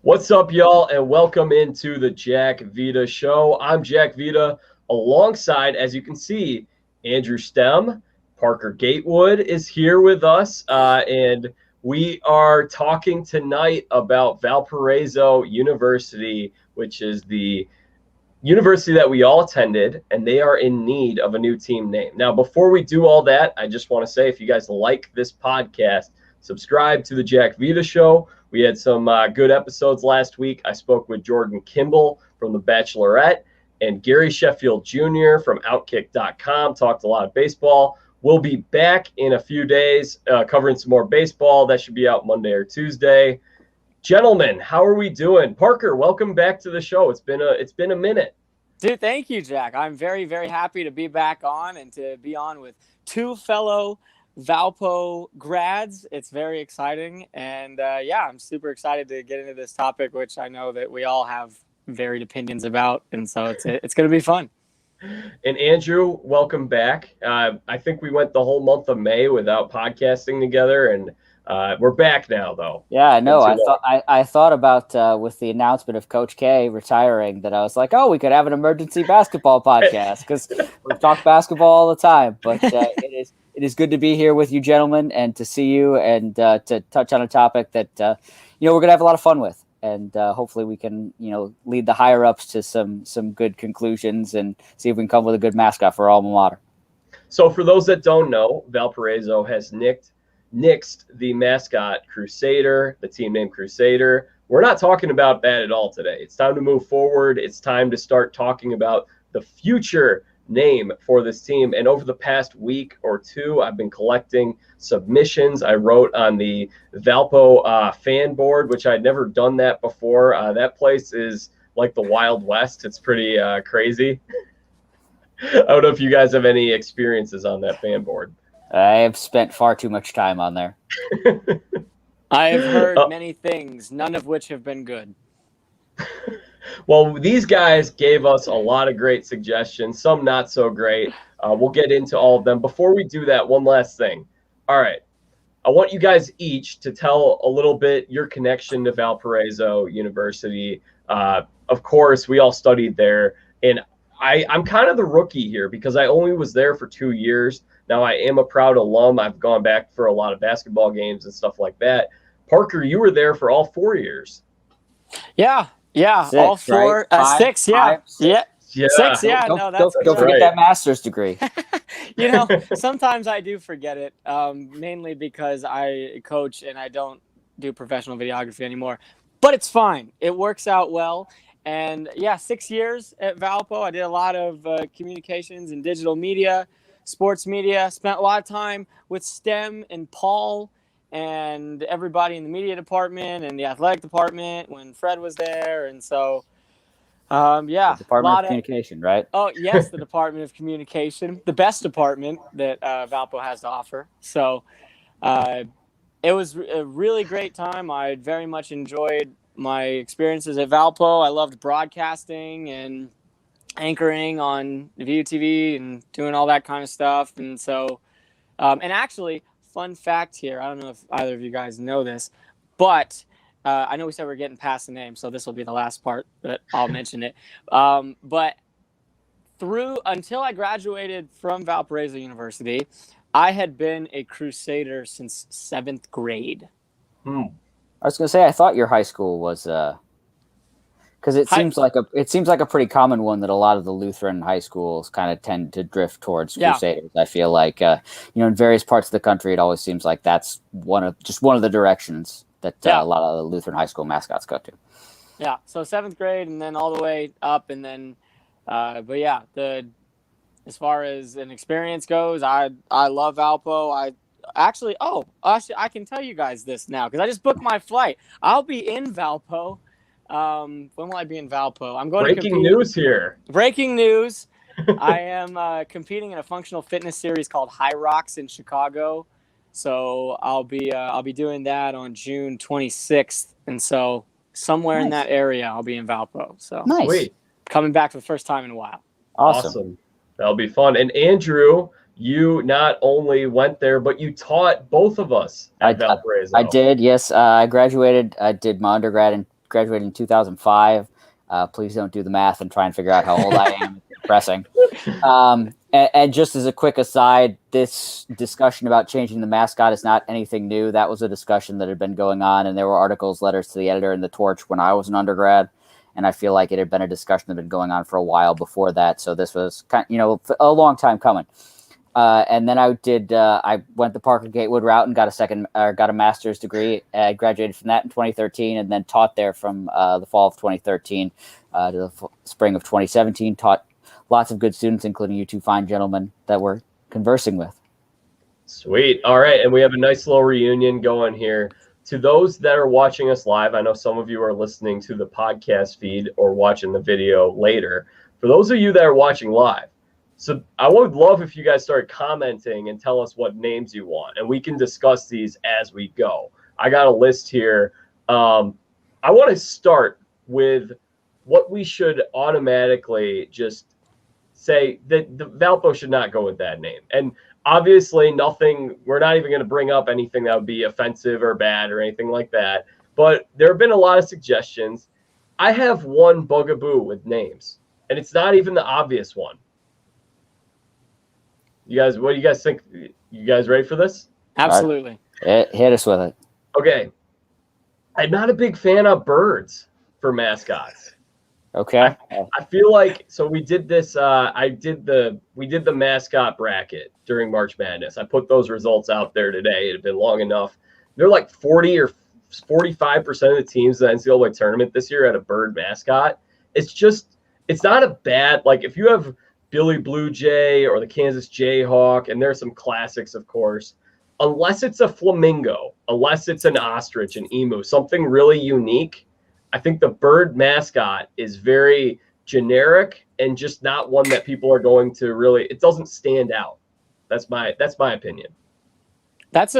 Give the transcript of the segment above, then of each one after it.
What's up, y'all, and welcome into the Jack Vita Show. I'm Jack Vita, alongside, as you can see, Andrew Stem. Parker Gatewood is here with us, and we are talking tonight about Valparaiso University, which is the university that we all attended, and they are in need of a new team name. Now, before we do all that, I just want to say, if you guys like this podcast, subscribe to the Jack Vita Show. We had some good episodes last week. I spoke with Jordan Kimball from The Bachelorette and Gary Sheffield Jr. from Outkick.com. Talked a lot of baseball. We'll be back in a few days covering some more baseball. That should be out Monday or Tuesday. Gentlemen, how are we doing? Parker, welcome back to the show. It's been a minute. Dude, thank you, Jack. I'm very, very happy to be back on and to be on with two fellow Valpo grads. It's very exciting. And I'm super excited to get into this topic, which I know that we all have varied opinions about. And so it's going to be fun. And Andrew, welcome back. I think we went the whole month of May without podcasting together, and we're back now, though. Yeah, I know. I thought about with the announcement of Coach K retiring that I was like, oh, we could have an emergency basketball podcast because we talk basketball all the time. But it is good to be here with you, gentlemen, and to see you and to touch on a topic that we're going to have a lot of fun with, and hopefully we can lead the higher ups to some good conclusions and see if we can come with a good mascot for our alma mater. So, for those that don't know, Valparaiso has nixed the mascot Crusader, the team name Crusader. We're not talking about that at all today. It's time to move forward. It's time to start talking about the future name for this team. And over the past week or two, I've been collecting submissions. I wrote on the Valpo fan board, which I'd never done that before. That place is like the Wild West. It's pretty crazy. I don't know if you guys have any experiences on that fan board. I have spent far too much time on there. I have heard many things, none of which have been good. Well, these guys gave us a lot of great suggestions, some not so great. We'll get into all of them. Before we do that, one last thing. All right. I want you guys each to tell a little bit your connection to Valparaiso University. Of course, we all studied there, and I'm kind of the rookie here because I only was there for 2 years. Now, I am a proud alum. I've gone back for a lot of basketball games and stuff like that. Parker, you were there for all 4 years. Yeah, Six, all four. Right? 6, yeah. Five, six. Yeah. 6, yeah. Don't forget that master's degree. Sometimes I do forget it, mainly because I coach and I don't do professional videography anymore. But it's fine. It works out well. And, 6 years at Valpo. I did a lot of communications and digital media, sports media. Spent a lot of time with STEM and Paul and everybody in the media department and the athletic department when Fred was there. And so, the Department of Communication, right? Oh, yes, the Department of Communication, the best department that Valpo has to offer. So it was a really great time. I very much enjoyed my experiences at Valpo. I loved broadcasting and anchoring on VUTV and doing all that kind of stuff. And so, and actually, fun fact here, I don't know if either of you guys know this, but I know we said we're getting past the name, so this will be the last part that I'll mention it. But until I graduated from Valparaiso University, I had been a Crusader since 7th grade. I was going to say, I thought your high school was, because it seems like a pretty common one that a lot of the Lutheran high schools kind of tend to drift towards Crusaders. I feel like, in various parts of the country, it always seems like that's one of the directions that a lot of the Lutheran high school mascots go to. Yeah, so 7th grade and then all the way up, and then, as far as an experience goes, I love Valpo. I can tell you guys this now because I just booked my flight. I'll be in Valpo. When will I be in Valpo? I'm going Breaking news here. Breaking news. I am competing in a functional fitness series called High Rocks in Chicago. So I'll be doing that on June 26th. And so somewhere in that area, I'll be in Valpo. So nice. Sweet. Coming back for the first time in a while. Awesome. That'll be fun. And Andrew, you not only went there, but you taught both of us at Valparaiso. I did, yes. I graduated. I did my undergrad in graduated in 2005. Please don't do the math and try and figure out how old I am. It's depressing. And just as a quick aside, this discussion about changing the mascot is not anything new. That was a discussion that had been going on, and there were articles, letters to the editor in the Torch when I was an undergrad, and I feel like it had been a discussion that had been going on for a while before that. So this was a long time coming. And then I went the Parker Gatewood route and got a master's degree. I graduated from that in 2013, and then taught there from the fall of 2013 to the spring of 2017. Taught lots of good students, including you two fine gentlemen that we're conversing with. Sweet. All right. And we have a nice little reunion going here. To those that are watching us live, I know some of you are listening to the podcast feed or watching the video later. For those of you that are watching live, so I would love if you guys started commenting and tell us what names you want, and we can discuss these as we go. I got a list here. I want to start with what we should automatically just say that the Valpo should not go with that name. And obviously we're not even going to bring up anything that would be offensive or bad or anything like that. But there have been a lot of suggestions. I have one bugaboo with names, and it's not even the obvious one. You guys, what do you guys think? You guys ready for this? Absolutely. Hit us with it. Okay. I'm not a big fan of birds for mascots. Okay. I feel like, so we did this, we did the mascot bracket during March Madness. I put those results out there today. It had been long enough. They're like 40 or 45% of the teams in the NCAA tournament this year had a bird mascot. It's not a bad, like if you have Billy Blue Jay or the Kansas Jayhawk, and there are some classics, of course, unless it's a flamingo, unless it's an ostrich, an emu, something really unique, I think the bird mascot is very generic and just not one that people are going to really, it doesn't stand out. That's my opinion. That's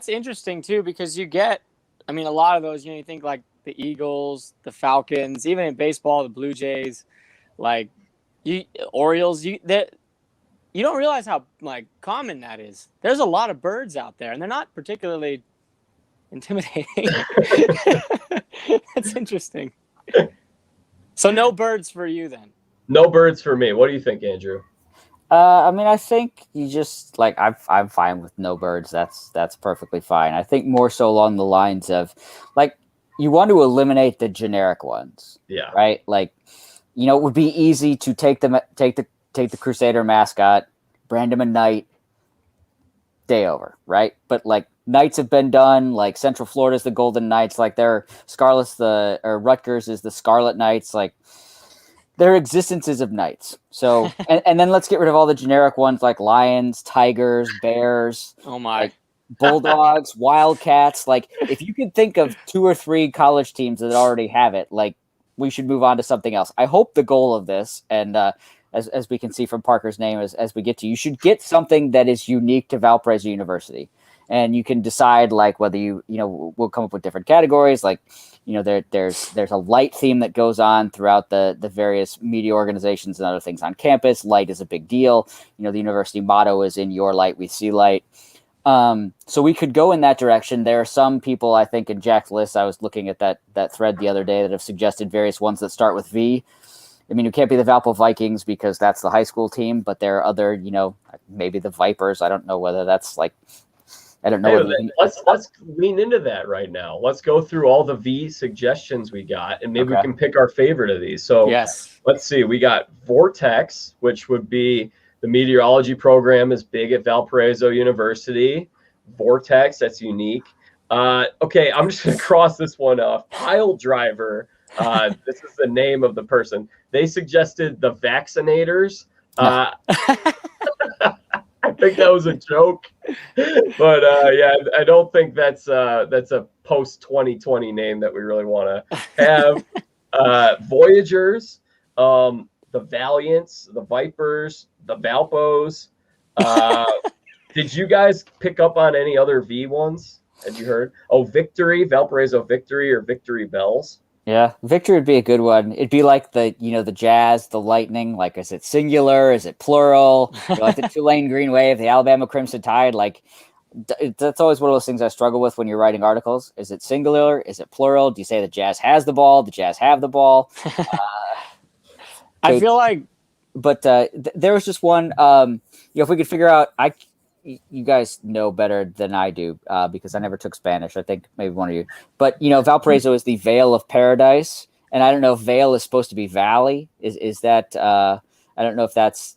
interesting too, because you get, I mean, a lot of those, you think like the Eagles, the Falcons, even in baseball, the Blue Jays, like Orioles, you don't realize how like common that is. There's a lot of birds out there, and they're not particularly intimidating. That's interesting. So no birds for you then? No birds for me. What do you think, Andrew? I mean, I think you just like I'm fine with no birds. That's perfectly fine. I think more so along the lines of like you want to eliminate the generic ones. Yeah. Right. Like, it would be easy to take the Crusader mascot, brand him a knight, day over, right? But like Knights have been done, like Central Florida's the Golden Knights, like their Rutgers is the Scarlet Knights, like their existences of Knights. So and then let's get rid of all the generic ones like Lions, Tigers, Bears. Oh my. Like Bulldogs, Wildcats. Like if you could think of 2 or 3 college teams that already have it, like we should move on to something else. I hope the goal of this, and as we can see from Parker's name as we get to, you should get something that is unique to Valparaiso University. And you can decide like whether we'll come up with different categories. Like, there's a light theme that goes on throughout the various media organizations and other things on campus. Light is a big deal. The university motto is "In your light, we see light." So we could go in that direction. There are some people, I think, in Jack's list, I was looking at that thread the other day, that have suggested various ones that start with V. I mean, it can't be the Valpo Vikings because that's the high school team, but there are other, maybe the Vipers. I don't know whether that's like, I don't know. Let's lean into that right now. Let's go through all the V suggestions we got, and maybe we can pick our favorite of these. So yes, let's see. We got Vortex, which would be the meteorology program is big at Valparaiso University. Vortex, that's unique. Okay, I'm just going to cross this one off. Pile Driver. This is the name of the person. They suggested the Vaccinators. I think that was a joke, but yeah, I don't think that's a post 2020 name that we really want to have. Voyagers, the Valiants, the Vipers, the Valpos. Did you guys pick up on any other V ones? Have you heard? Oh, Victory, Valparaiso Victory, or Victory Bells. Yeah, Victory would be a good one. It'd be like the Jazz, the Lightning. Like, is it singular? Is it plural? Like the Tulane Green Wave, the Alabama Crimson Tide. Like, that's always one of those things I struggle with when you're writing articles. Is it singular? Is it plural? Do you say the Jazz has the ball? The Jazz have the ball? I feel like, but there was just one. If we could figure out, you guys know better than I do because I never took Spanish. I think maybe one of you. But Valparaiso is the Vale of Paradise, and I don't know if Vale is supposed to be valley. Is that? I don't know if that's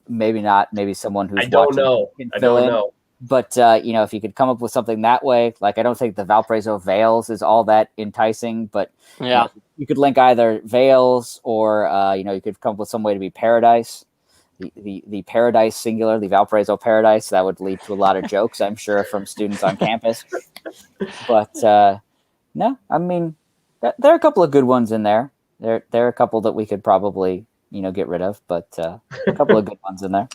maybe not. Maybe someone who's I don't know. I don't know. But if you could come up with something that way, like I don't think the Valparaiso Vales is all that enticing. But yeah, you could link either Vales or you could come up with some way to be Paradise. The Paradise singular, the Valparaiso Paradise, that would lead to a lot of jokes, I'm sure, from students on campus. But no, I mean, there are a couple of good ones in there. There are a couple that we could probably, get rid of, but a couple of good ones in there.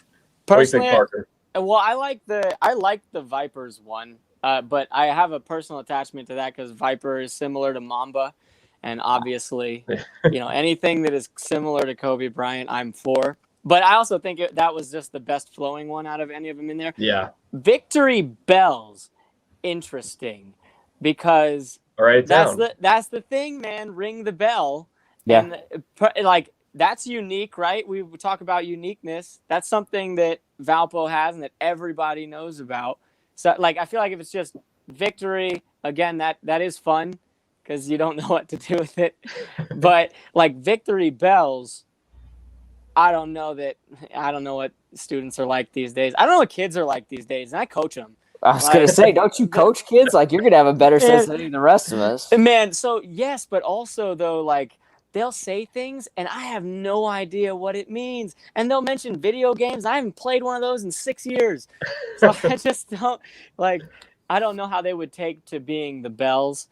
Personally, what do you think, Parker? Well, I like the Vipers one, but I have a personal attachment to that because Viper is similar to Mamba, and obviously, anything that is similar to Kobe Bryant, I'm for. But I also think that was just the best flowing one out of any of them in there. Yeah. Victory bells, interesting, because that's the thing, man. Ring the bell. Yeah. And that's unique, right? We talk about uniqueness. That's something that Valpo has and that everybody knows about. So, I feel like if it's just victory, again, that is fun because you don't know what to do with it. But victory bells. I don't know what students are like these days. I don't know what kids are like these days, and I coach them. I was going to say, don't you coach kids? You're going to have a better sense than the rest of us. Man, so yes, but also, though, they'll say things, and I have no idea what it means. And they'll mention video games. I haven't played one of those in 6 years. So I just don't, I don't know how they would take to being the bells,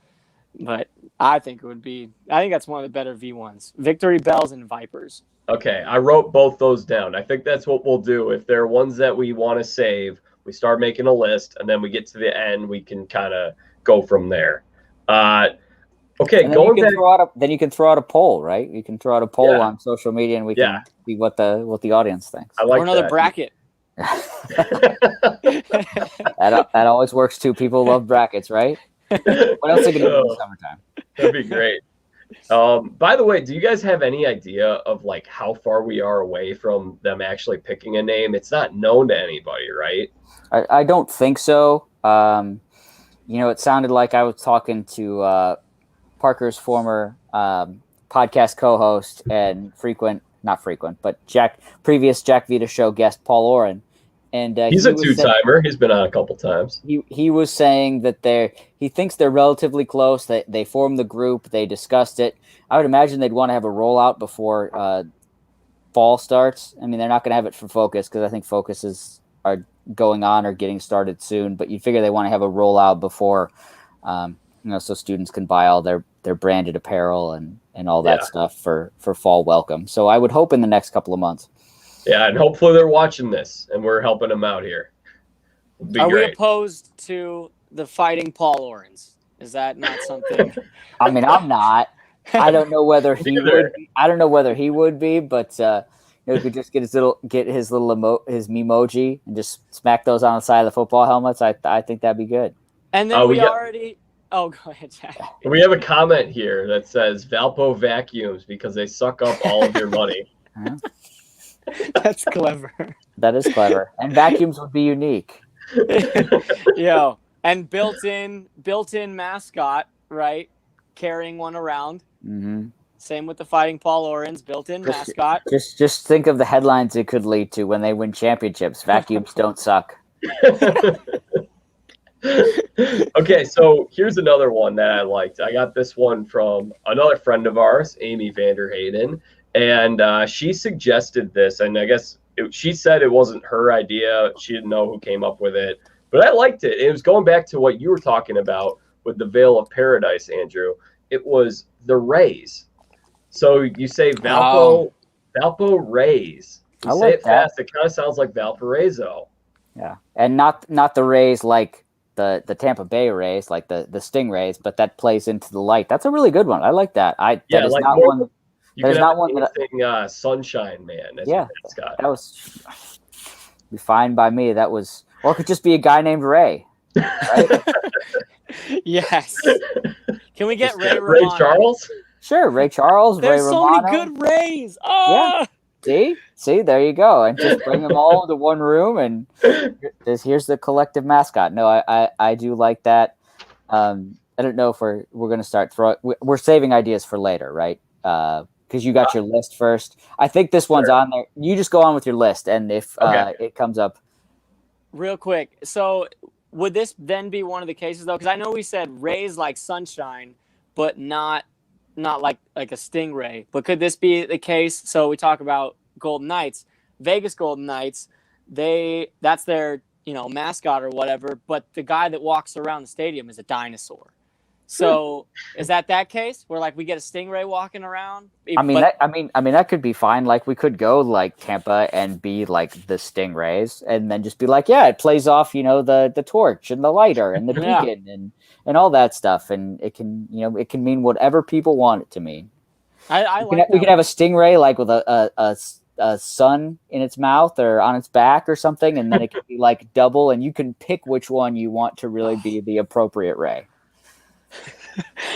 but I think that's one of the better V1s. Victory bells and Vipers. Okay, I wrote both those down. I think that's what we'll do. If there are ones that we want to save, we start making a list, and then we get to the end, we can kind of go from there. Okay, going back. Then you can throw out a poll, right? You can throw out a poll on social media, and we can see what the audience thinks. I like or another that. Bracket. that always works too. People love brackets, right? What else are you gonna do in the summertime? That'd be great. By the way, do you guys have any idea of how far we are away from them actually picking a name? It's not known to anybody, right? I don't think so. It sounded like I was talking to Parker's former podcast co-host and previous Jack Vita show guest, Paul Oren. And he's a two-timer. He's been on a couple times. He was saying that he thinks they're relatively close. That they formed the group. They discussed it. I would imagine they'd want to have a rollout before fall starts. I mean, they're not going to have it for Focus because I think Focuses are going on or getting started soon. But you'd figure they want to have a rollout before, so students can buy all their branded apparel and all that stuff for fall welcome. So I would hope in the next couple of months. Yeah, and hopefully they're watching this, and we're helping them out here. Are we opposed to the Fighting Paul Orens? Is that not something? I mean, I'm not. I don't know whether he would. I don't know whether he would be, but he could just get his memoji and just smack those on the side of the football helmets. I think that'd be good. And then we already. Oh, go ahead, Jack. We have a comment here that says Valpo vacuums because they suck up all of your money. That's clever. That is clever. And vacuums would be unique. And built-in mascot, right? Carrying one around. Mm-hmm. Same with the Fighting Paul Orens, built-in mascot. Just think of the headlines it could lead to when they win championships. Vacuums don't suck. Okay, so here's another one that I liked. I got this one from another friend of ours, Amy Vanderhayden. And she suggested this, and I guess she said it wasn't her idea. She didn't know who came up with it, but I liked it. It was going back to what you were talking about with the Vale of Paradise, Andrew. It was the Rays. So you say Valpo Rays. You say it fast. It kind of sounds like Valparaiso. Yeah, and not the Rays like the Tampa Bay Rays, like the Stingrays, but that plays into the light. That's a really good one. I like that. That is not one. You could have anything Sunshine Man. That was be fine by me. Or it could just be a guy named Ray. Right? Yes. Can we get Ray Ray Romano? Charles? Sure, Ray Charles, There's Ray so Romano. many good Rays. Oh! See, there you go, and just bring them all into one room, and here's the collective mascot. No, I do like that. I don't know if we're going to start throwing. We're saving ideas for later, right? Because you got your list first. I think this one's on there. You just go on with your list, and if it comes up, Real quick. So would this then be one of the cases though? Because I know we said Rays like sunshine, but not like a stingray. But could this be the case? So we talk about Golden Knights, Vegas Golden Knights. That's their mascot or whatever. But the guy that walks around the stadium is a dinosaur. So is that case where like we get a stingray walking around? That could be fine. Like we could go like Tampa and be like the Stingrays, and then just be like, yeah, it plays off, the torch and the lighter and the beacon and all that stuff, and it can mean whatever people want it to mean. We could have a stingray like with a sun in its mouth or on its back or something, and then it could be like double, and you can pick which one you want to really be the appropriate ray.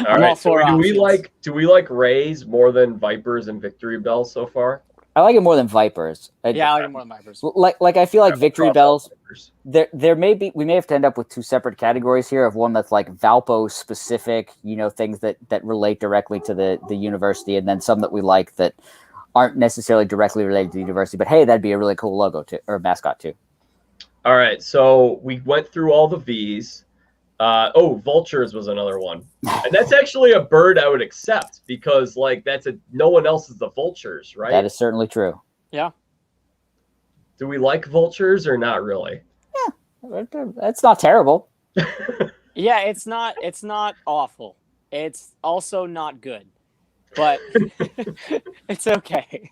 All right. So do we like Rays more than Vipers and Victory Bells so far? I like it more than Vipers. I like it more than Vipers. Like I feel like Victory Bells. We may have to end up with two separate categories here of one that's like Valpo specific, things that relate directly to the university, and then some that we like that aren't necessarily directly related to the university. But hey, that'd be a really cool logo too, or mascot too. All right. So we went through all the V's. Vultures was another one, and that's actually a bird I would accept because no one else is the Vultures, right? That is certainly true. Yeah. Do we like Vultures or not really? Yeah, that's not terrible. Yeah, it's not awful. It's also not good, but it's okay.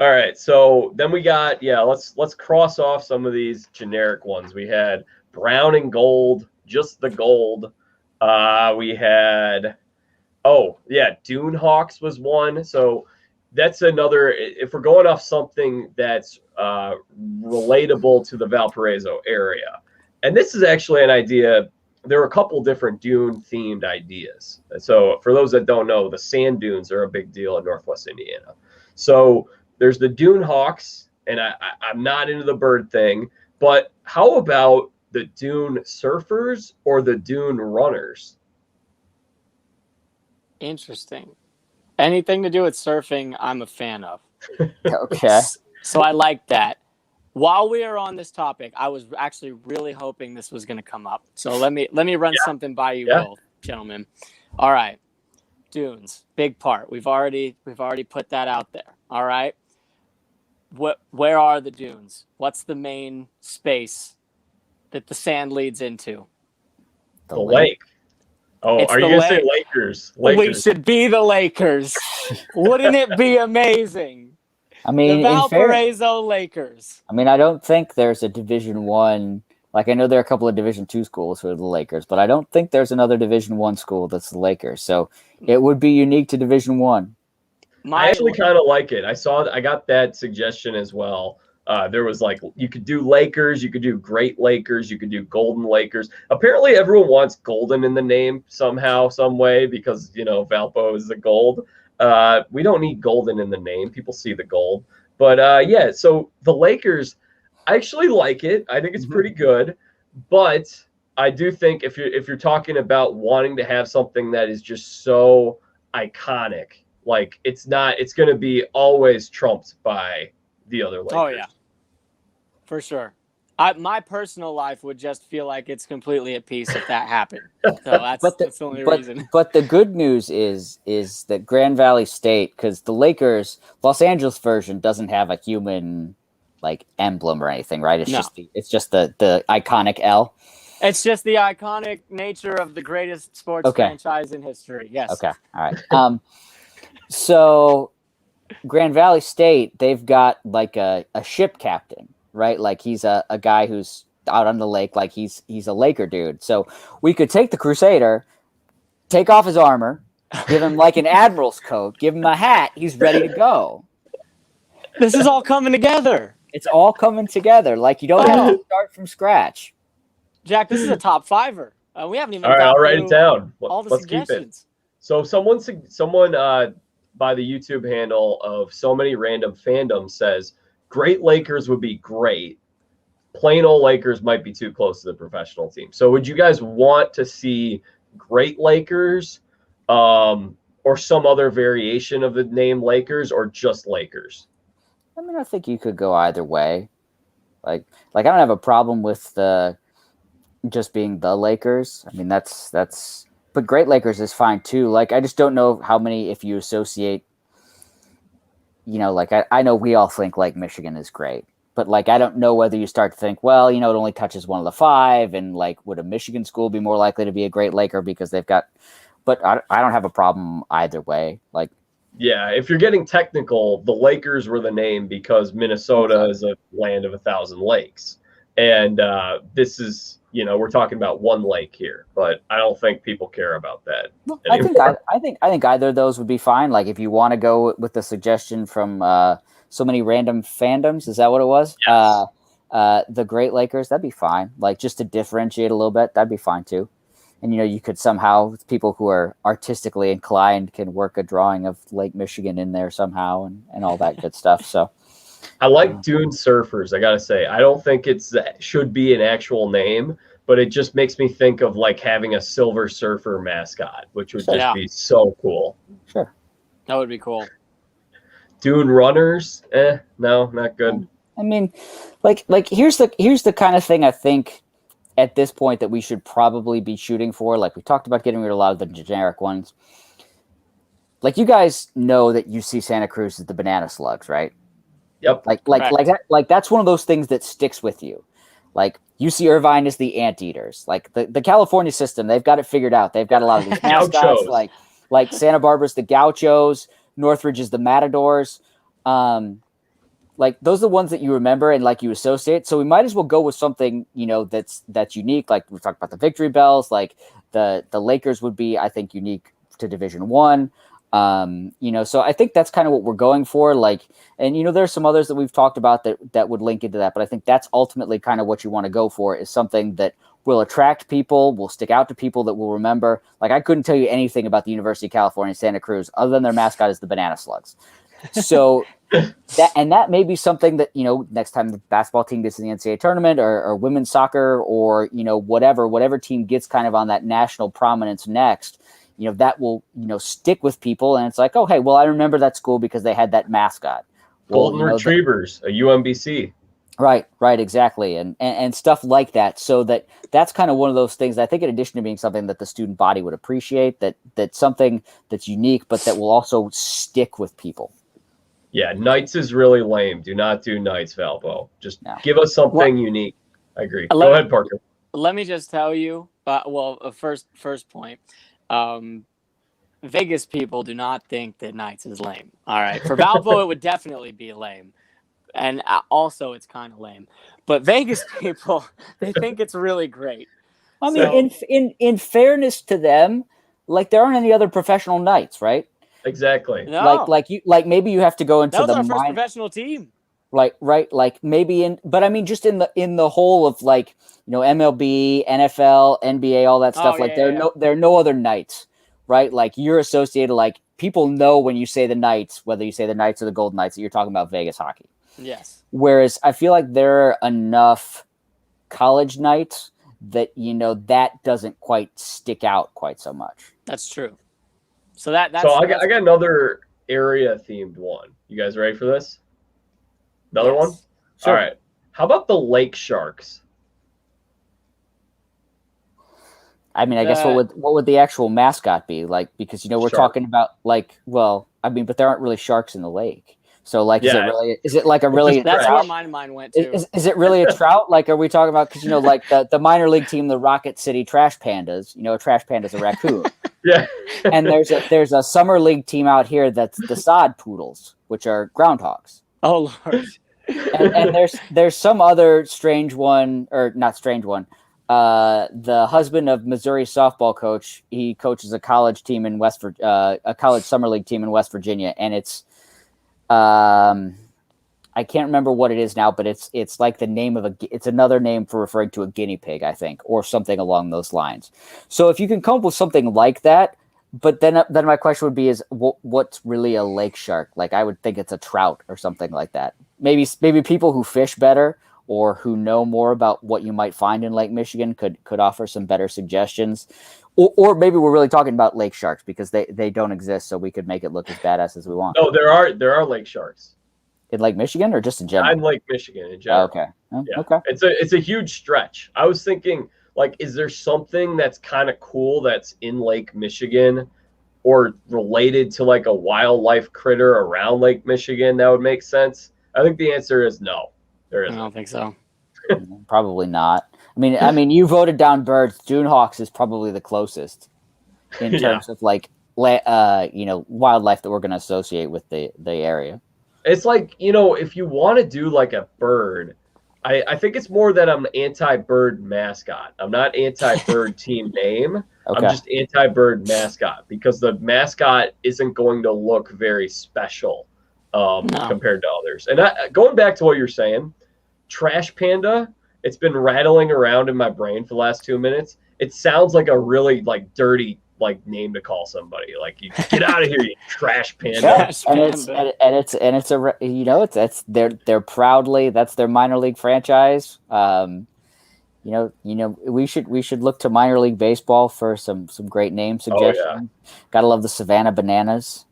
All right, so then we got let's cross off some of these generic ones. We had brown and gold, just the gold. We had Dune Hawks was one. So that's another, if we're going off something that's relatable to the Valparaiso area. And this is actually an idea. There are a couple different dune themed ideas. So for those that don't know, the sand dunes are a big deal in Northwest Indiana. So there's the Dune Hawks, and I'm not into the bird thing, but how about the Dune Surfers or the Dune Runners? Interesting. Anything to do with surfing, I'm a fan of. Okay. So I like that. While we are on this topic, I was actually really hoping this was going to come up. So let me run something by you both, gentlemen. All right. Dunes, big part. We've already put that out there. All right. Where are the dunes? What's the main space that the sand leads into? The lake. Oh, are you going to say Lakers? We should be the Lakers. Wouldn't it be amazing? I mean, the Valparaiso Lakers. I mean, I don't think there's a Division I. Like, I know there are a couple of Division II schools who are the Lakers, but I don't think there's another Division I school that's the Lakers. So it would be unique to Division I. I actually kind of like it. I got that suggestion as well. There was you could do Lakers, you could do Great Lakers, you could do Golden Lakers. Apparently everyone wants golden in the name somehow, some way, because, Valpo is the gold. We don't need golden in the name. People see the gold. But so the Lakers, I actually like it. I think it's pretty good. But I do think if you're talking about wanting to have something that is just so iconic, it's going to be always trumped by the other Lakers. Oh, yeah. For sure. My personal life would just feel like it's completely at peace if that happened. So that's the only reason. But the good news is that Grand Valley State, because the Lakers, Los Angeles version doesn't have a human emblem or anything, right? It's just the iconic L. It's just the iconic nature of the greatest sports franchise in history. Yes. Okay. All right. So Grand Valley State, they've got a ship captain, right? He's a guy who's out on the lake, he's a Laker dude. So we could take the Crusader, take off his armor, give him an admiral's coat, give him a hat, he's ready to go. This is all coming together. It's all coming together. You don't have to start from scratch. Jack, this is a top fiver. We haven't even All right, got I'll write it through down. all the Let's keep it. suggestions. So someone by the YouTube handle of So Many Random Fandoms says Great Lakers would be great. Plain old Lakers might be too close to the professional team. So would you guys want to see Great Lakers, or some other variation of the name Lakers, or just Lakers? I mean, I think you could go either way. Like I don't have a problem with the just being the Lakers. I mean, that's. But Great Lakers is fine too. Like, I just don't know how many, if you associate, like I know we all think Lake Michigan is great, but like I don't know whether you start to think, well, it only touches one of the five, and like would a Michigan school be more likely to be a Great Laker because they've got? But I don't have a problem either way. Like, yeah, if you're getting technical, the Lakers were the name because Minnesota is a land of 1,000 lakes, and this is. We're talking about one lake here, but I don't think people care about that. I think either of those would be fine. Like, if you want to go with the suggestion from So Many Random Fandoms, is that what it was? Yes. The Great Lakers, that'd be fine. Like, just to differentiate a little bit, that'd be fine too. And you could somehow, people who are artistically inclined can work a drawing of Lake Michigan in there somehow, and all that good stuff. So. I like Dune Surfers. I gotta say, I don't think should be an actual name, but it just makes me think of like having a Silver Surfer mascot, which would just be so cool. Sure, that would be cool. Dune Runners, no, not good. I mean, like here's the kind of thing I think at this point that we should probably be shooting for. Like, we talked about getting rid of a lot of the generic ones. Like, you guys know that UC Santa Cruz is the Banana Slugs, right? Yep. Like that's one of those things that sticks with you. Like, UC Irvine is the Anteaters. Like, the California system, they've got it figured out. They've got a lot of these mascots. like Santa Barbara's the Gauchos, Northridge is the Matadors. Like, those are the ones that you remember and like you associate. So we might as well go with something that's unique. Like, we talked about the Victory Bells. Like, the Lakers would be, I think, unique to Division I. So I think that's kind of what we're going for. Like, and there's some others that we've talked about that would link into that, but I think that's ultimately kind of what you want to go for, is something that will attract people, will stick out to people, that will remember. Like, I couldn't tell you anything about the University of California, Santa Cruz, other than their mascot is the Banana Slugs. So that may be something that, next time the basketball team gets in the NCAA tournament, or women's soccer, or, whatever team gets kind of on that national prominence next, that will, stick with people. And it's like, oh, hey, well, I remember that school because they had that mascot. Golden Retrievers, a UMBC. Right, exactly. And stuff like that. So that's kind of one of those things that I think, in addition to being something that the student body would appreciate, that's something that's unique, but that will also stick with people. Yeah, Knights is really lame. Do not do Knights, Valpo. Just give us something unique. I agree. Go ahead, Parker. Let me just tell you, first point. Vegas people do not think that Knights is lame. All right. For Valpo, it would definitely be lame. And also, it's kind of lame. But Vegas people, they think it's really great. I mean, in fairness to them, like, there aren't any other professional Knights, right? Exactly. No. Like maybe you have to go into that was our first professional team. Like, right, like maybe but I mean, just in the whole of, like, MLB, NFL, NBA, all that stuff. There are no other Knights, right? Like, you're associated, like, people know when you say the Knights, whether you say the Knights or the Golden Knights, that you're talking about Vegas hockey. Yes. Whereas I feel like there are enough college Knights that, that doesn't quite stick out quite so much. That's true. So I got another area themed one. You guys ready for this? Another one? Sure. All right. How about the Lake Sharks? I mean, I guess what would the actual mascot be? Like, because, we're talking about, like, well, I mean, but there aren't really sharks in the lake. So, like, is it like a really... That's where mine went to. Is it really a trout? Like, are we talking about, because, like, the minor league team, the Rocket City Trash Pandas, a trash panda is a raccoon. Yeah. And there's a summer league team out here that's the sod poodles, which are groundhogs. Oh, Lord. And there's some other strange one, or not strange one. The husband of Missouri softball coach, he coaches a college team in a college summer league team in West Virginia, and it's I I can't remember what it is now, but it's like the name of it's another name for referring to a guinea pig, I think, or something along those lines. So if you can come up with something like that, but then my question would be is what's really a lake shark? Like I would think it's a trout or something like that. Maybe people who fish better or who know more about what you might find in Lake Michigan could offer some better suggestions. Or maybe we're really talking about lake sharks because they don't exist, so we could make it look as badass as we want. No, there are lake sharks. In Lake Michigan or just in general? In Lake Michigan in general. Oh, okay. Oh, yeah. Okay. It's a huge stretch. I was thinking, like, is there something that's kind of cool that's in Lake Michigan or related to like a wildlife critter around Lake Michigan that would make sense? I think the answer is no. There isn't. I don't think so. Probably not. I mean, you voted down birds. Junehawks is probably the closest in terms of like, wildlife that we're going to associate with the area. It's like, if you want to do like a bird, I think it's more that I'm anti-bird mascot. I'm not anti-bird team name. Okay. I'm just anti-bird mascot because the mascot isn't going to look very special compared to others. And going back to what you're saying, Trash Panda, it's been rattling around in my brain for the last 2 minutes. It sounds like a really like dirty like name to call somebody. Like, you get out of here, you trash panda. It's they're proudly, that's their minor league franchise. We should look to minor league baseball for some great name suggestions. Oh, yeah. Gotta love the Savannah Bananas,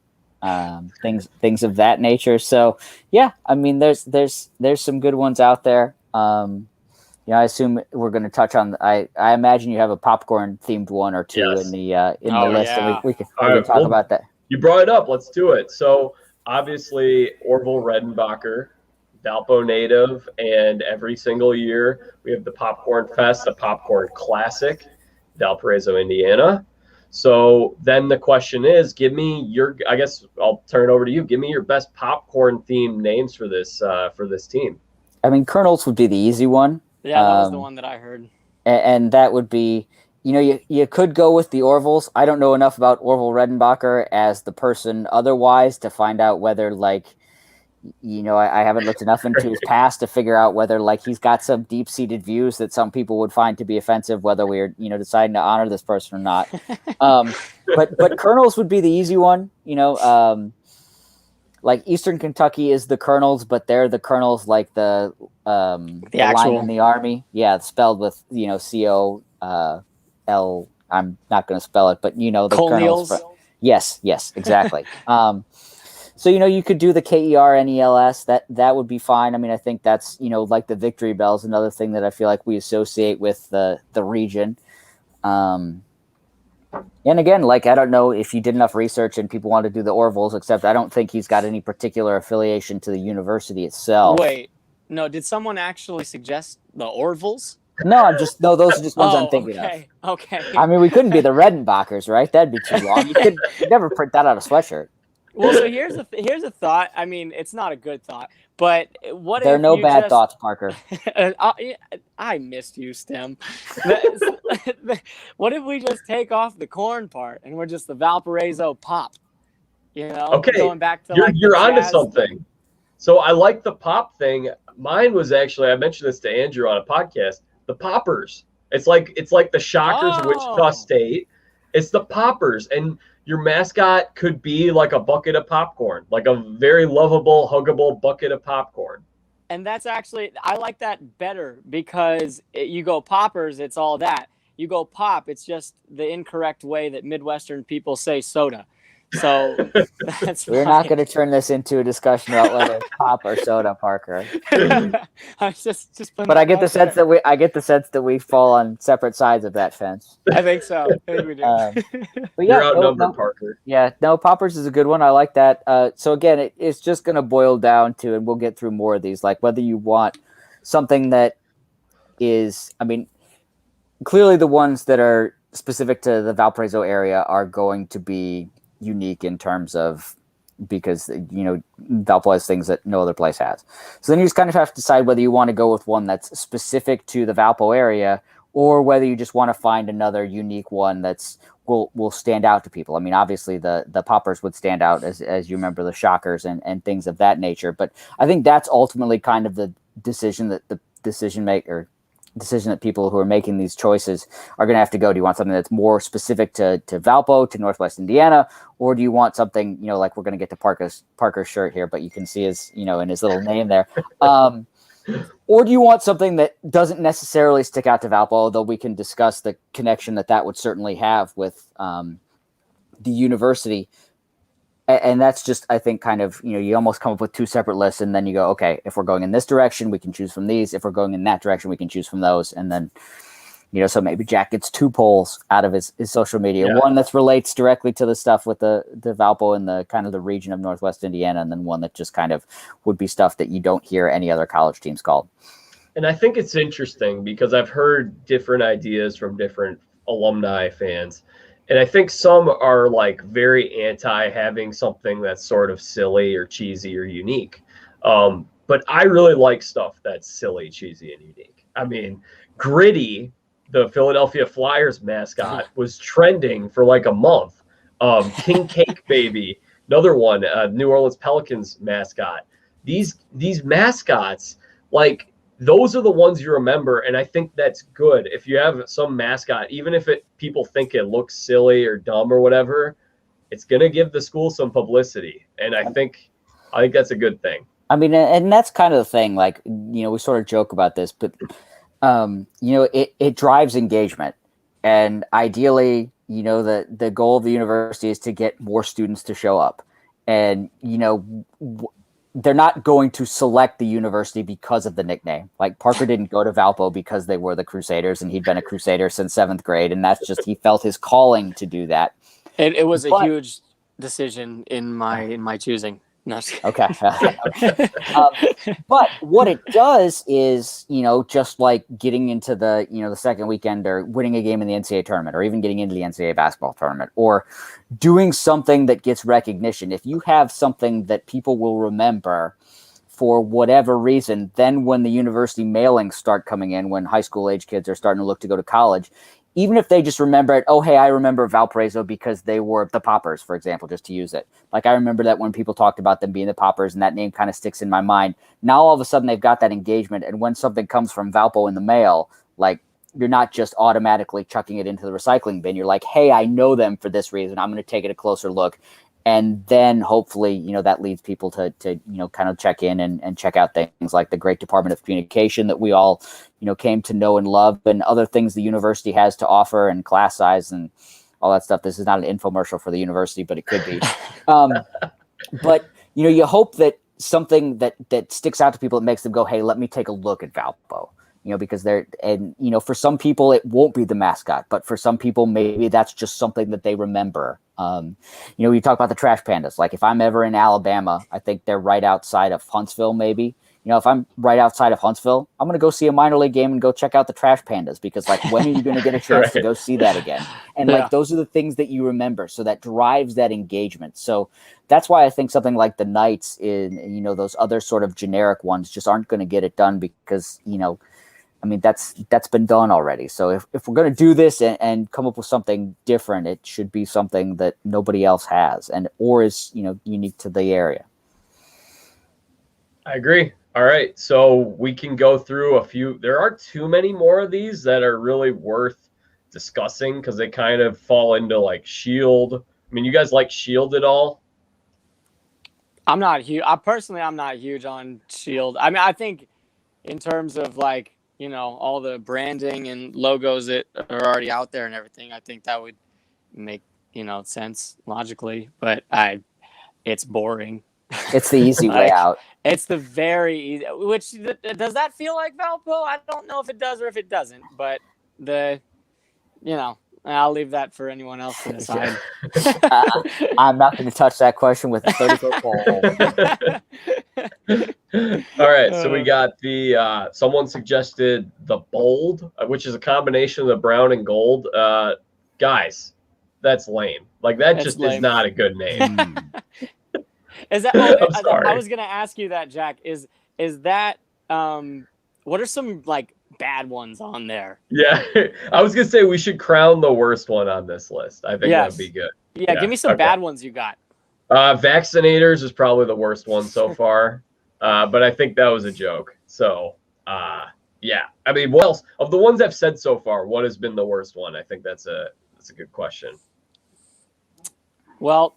things of that nature. So yeah, I mean, there's some good ones out there. I assume we're going to touch on. I imagine you have a popcorn themed one or two in the list, and we can talk about that. You brought it up. Let's do it. So obviously, Orville Redenbacher, Valpo native, and every single year we have the Popcorn Fest, the Popcorn Classic, Valparaiso, Indiana. So then the question is, give me I guess I'll turn it over to you. Give me your best popcorn themed names for this team. I mean, Colonels would be the easy one. Yeah, that was the one that I heard. And that would be, you could go with the Orvilles. I don't know enough about Orville Redenbacher as the person otherwise to find out whether, like, I haven't looked enough into his past to figure out whether, like, he's got some deep-seated views that some people would find to be offensive, whether we're, deciding to honor this person or not. But Colonels would be the easy one, like Eastern Kentucky is the Colonels, but they're the Colonels like the line in the Army. Yeah, it's spelled with, C-O-L. I'm not going to spell it, but the Colonels. Yes, exactly. So, you could do the Kernels. That would be fine. I mean, I think that's, like the Victory Bells, another thing that I feel like we associate with the region. And again, like, I don't know if you did enough research and people want to do the Orvilles, except I don't think he's got any particular affiliation to the university itself. Wait, no, did someone actually suggest the Orvilles? No, those are just ones I'm thinking of. Okay. I mean, we couldn't be the Redenbachers, right? That'd be too long. You'd never print that out of a sweatshirt. Well, so here's a thought. I mean, it's not a good thought, but what there are no bad thoughts, Parker. I missed you, Stem. What if we just take off the corn part and we're just the Valparaiso pop? Okay. Going back to you're onto something. So I like the pop thing. Mine was actually, I mentioned this to Andrew on a podcast, the Poppers. It's like the Shockers of Wichita State. It's the Poppers, and your mascot could be like a bucket of popcorn, like a very lovable, huggable bucket of popcorn. And that's actually, I like that better because you go Poppers, it's all that. You go pop, it's just the incorrect way that Midwestern people say soda. So that's we're not going to turn this into a discussion about whether it's pop or soda, Parker. I but I get the sense that we fall on separate sides of that fence. I think so. I think we do. But yeah, you're outnumbered, Parker. Yeah, no, Poppers is a good one. I like that. So again, it's just going to boil down to, and we'll get through more of these, like whether you want something that is, I mean, clearly the ones that are specific to the Valparaiso area are going to be unique in terms of, because Valpo has things that no other place has. So then you just kind of have to decide whether you want to go with one that's specific to the Valpo area or whether you just want to find another unique one that's will stand out to people. I mean, obviously the poppers would stand out as you remember the shockers and things of that nature. But I think that's ultimately kind of the decision that people who are making these choices are going to have to go. Do you want something that's more specific to Valpo, to Northwest Indiana, or do you want something, like we're going to get to Parker's shirt here, but you can see his, in his little name there. Or do you want something that doesn't necessarily stick out to Valpo, although we can discuss the connection that would certainly have with the university. And that's just, I think, kind of, you almost come up with two separate lists, and then you go, okay, if we're going in this direction, we can choose from these. If we're going in that direction, we can choose from those. And then, so maybe Jack gets 2 polls out of his social media. Yeah. One that relates directly to the stuff with the Valpo and the kind of the region of Northwest Indiana, and then one that just kind of would be stuff that you don't hear any other college teams called. And I think it's interesting because I've heard different ideas from different alumni fans. And I think some are like very anti having something that's sort of silly or cheesy or unique. But I really like stuff that's silly, cheesy, and unique. I mean, Gritty, the Philadelphia Flyers mascot, was trending for like a month. King Cake Baby, another one, New Orleans Pelicans mascot. These mascots, like, those are the ones you remember, and I think that's good. If you have some mascot, even if people think it looks silly or dumb or whatever, it's going to give the school some publicity, and I think that's a good thing. I mean, and that's kind of the thing. Like, we sort of joke about this, but it drives engagement, and ideally, the goal of the university is to get more students to show up, and they're not going to select the university because of the nickname. Like, Parker didn't go to Valpo because they were the Crusaders, and he'd been a Crusader since 7th grade. And that's just, he felt his calling to do that. It was a huge decision in my choosing. No. Okay. But what it does is, just like getting into the, the second weekend, or winning a game in the NCAA tournament, or even getting into the NCAA basketball tournament, or doing something that gets recognition. If you have something that people will remember for whatever reason, then when the university mailings start coming in, when high school age kids are starting to look to go to college, even if they just remember it, oh, hey, I remember Valparaiso because they were the Poppers, for example, just to use it. Like, I remember that when people talked about them being the Poppers, and that name kind of sticks in my mind. Now, all of a sudden, they've got that engagement. And when something comes from Valpo in the mail, like, you're not just automatically chucking it into the recycling bin. You're like, hey, I know them for this reason. I'm going to take it a closer look. And then hopefully, that leads people to kind of check in and check out things like the great Department of Communication that we all, came to know and love, and other things the university has to offer, and class size and all that stuff. This is not an infomercial for the university, but it could be. But, you hope that something that sticks out to people that makes them go, hey, let me take a look at Valpo. Because for some people it won't be the mascot, but for some people maybe that's just something that they remember. You talk about the trash pandas. Like, if I'm ever in Alabama, I think they're right outside of Huntsville, maybe. If I'm right outside of Huntsville, I'm going to go see a minor league game and go check out the trash pandas, because, like, when are you going to get a chance to go see that again? And like, those are the things that you remember. So that drives that engagement. So that's why I think something like the Knights in, those other sort of generic ones just aren't going to get it done, because, I mean, that's been done already. So if we're going to do this and come up with something different, it should be something that nobody else has, or is, unique to the area. I agree. All right. So we can go through a few. There aren't too many more of these that are really worth discussing, because they kind of fall into like Shield. I mean, you guys like Shield at all? I'm not huge. I'm not huge on Shield. I mean, I think in terms of like, all the branding and logos that are already out there and everything, I think that would make, sense logically, but it's boring. It's the easy way out. It's the very easy, which does that feel like Valpo? I don't know if it does or if it doesn't, but I'll leave that for anyone else to decide. I'm not going to touch that question with a 30-foot pole. All right, so we got the someone suggested the bold, which is a combination of the brown and gold. Guys, that's lame. Like, that just lame. Is not a good name. Is that? I was going to ask you that, Jack. Is that? What are some like bad ones on there. Yeah, I was gonna say we should crown the worst one on this list. I think that'd be good. Yeah, give me some bad ones you got. Vaccinators is probably the worst one so far, but I think that was a joke. So, yeah. I mean, what else of the ones I've said so far? What has been the worst one? I think that's a good question. Well,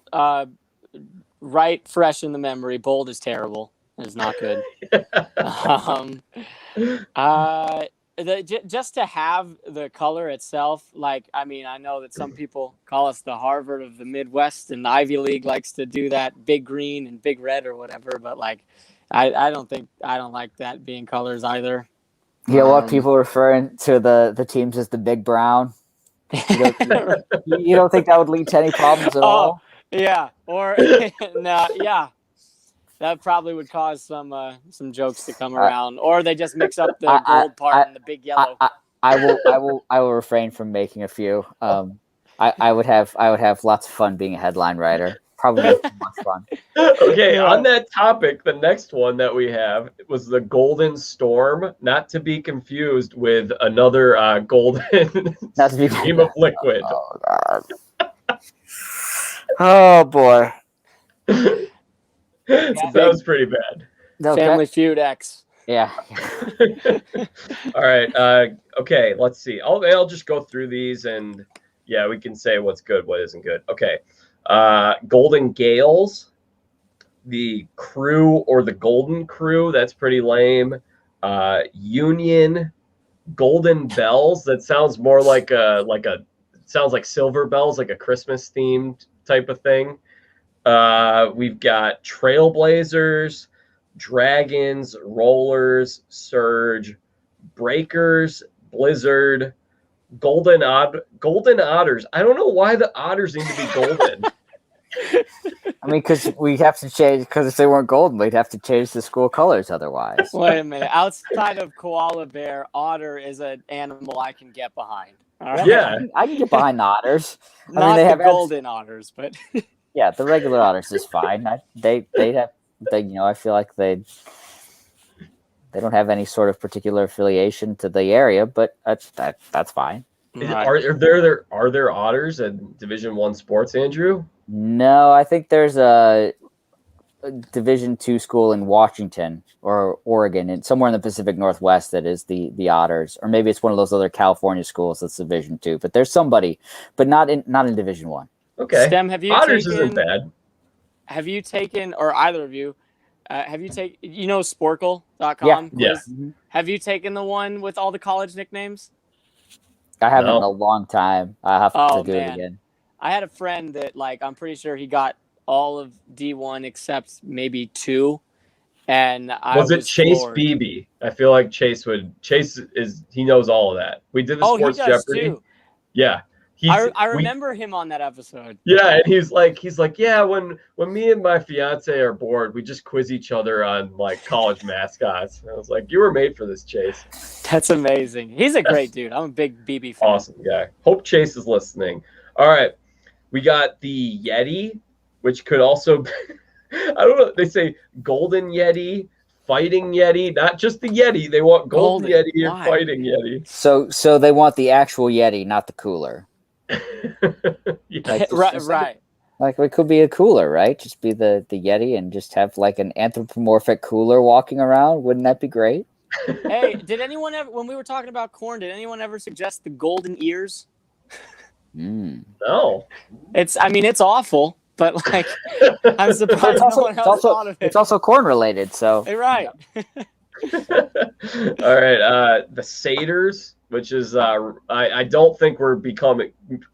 right, fresh in the memory. Bold is terrible. It's not good. Just to have the color itself, like, I mean, I know that some people call us the Harvard of the Midwest, and the Ivy League likes to do that big green and big red or whatever, but like, I don't like that being colors either. Yeah, what people referring to the teams as the big brown. You don't think that would lead to any problems at all? Yeah, or no, yeah. That probably would cause some jokes to come around, or they just mix up the gold part and the big yellow. I will refrain from making a few. I would have lots of fun being a headline writer. Probably too much fun. Okay, on that topic, the next one that we have was the Golden Storm, not to be confused with another golden stream of liquid. Oh God. Oh boy. That was pretty bad. Family Feud X. Yeah. All right. Okay. Let's see. I'll just go through these, and yeah, we can say what's good, what isn't good. Okay. Golden Gales, the Crew or the Golden Crew. That's pretty lame. Union, Golden Bells. That sounds more like sounds like Silver Bells, like a Christmas themed type of thing. We've got Trailblazers, Dragons, Rollers, Surge, Breakers, Blizzard, Golden Otters. I don't know why the Otters need to be golden. I mean, because we have to change. Because if they weren't golden, we'd have to change the school colors otherwise. Wait a minute. Outside of Koala Bear, Otter is an animal I can get behind. Right? Yeah, I can get behind the Otters. Not they have golden otters, but yeah, the regular Otters is fine. They I feel like they don't have any sort of particular affiliation to the area, but that's fine. Right. Are there Otters in Division I sports, Andrew? No, I think there's a Division II school in Washington or Oregon, and somewhere in the Pacific Northwest that is the Otters, or maybe it's one of those other California schools that's Division II. But there's somebody, but not in Division I. Okay. Stem, have you Otters isn't bad. Have you taken, or either of you, have you taken, Sporkle.com? Yeah. Yes. Mm-hmm. Have you taken the one with all the college nicknames? I haven't in a long time. I have to do it again. I had a friend that, like, I'm pretty sure he got all of D1 except maybe 2. And was it Chase Beebe? I feel like Chase he knows all of that. We did the Sports Jeopardy. Too. Yeah. I remember him on that episode. Yeah, and he's like, yeah, when me and my fiance are bored, we just quiz each other on like college mascots. And I was like, you were made for this, Chase. That's amazing. He's a great dude. I'm a big BB fan. Awesome guy. Hope Chase is listening. All right. We got the Yeti, which could also be, I don't know, they say Golden Yeti, Fighting Yeti, not just the Yeti. They want Golden Yeti and Fighting Yeti. So they want the actual Yeti, not the cooler. Yeah. Right. Like it could be a cooler, right? Just be the Yeti and just have like an anthropomorphic cooler walking around. Wouldn't that be great? Hey, did anyone ever, when we were talking about corn, did anyone ever suggest the golden ears? No. It's awful, but like I'm surprised no one else thought of it. It's also corn related, so right. All right, the Seders, which is I don't think we're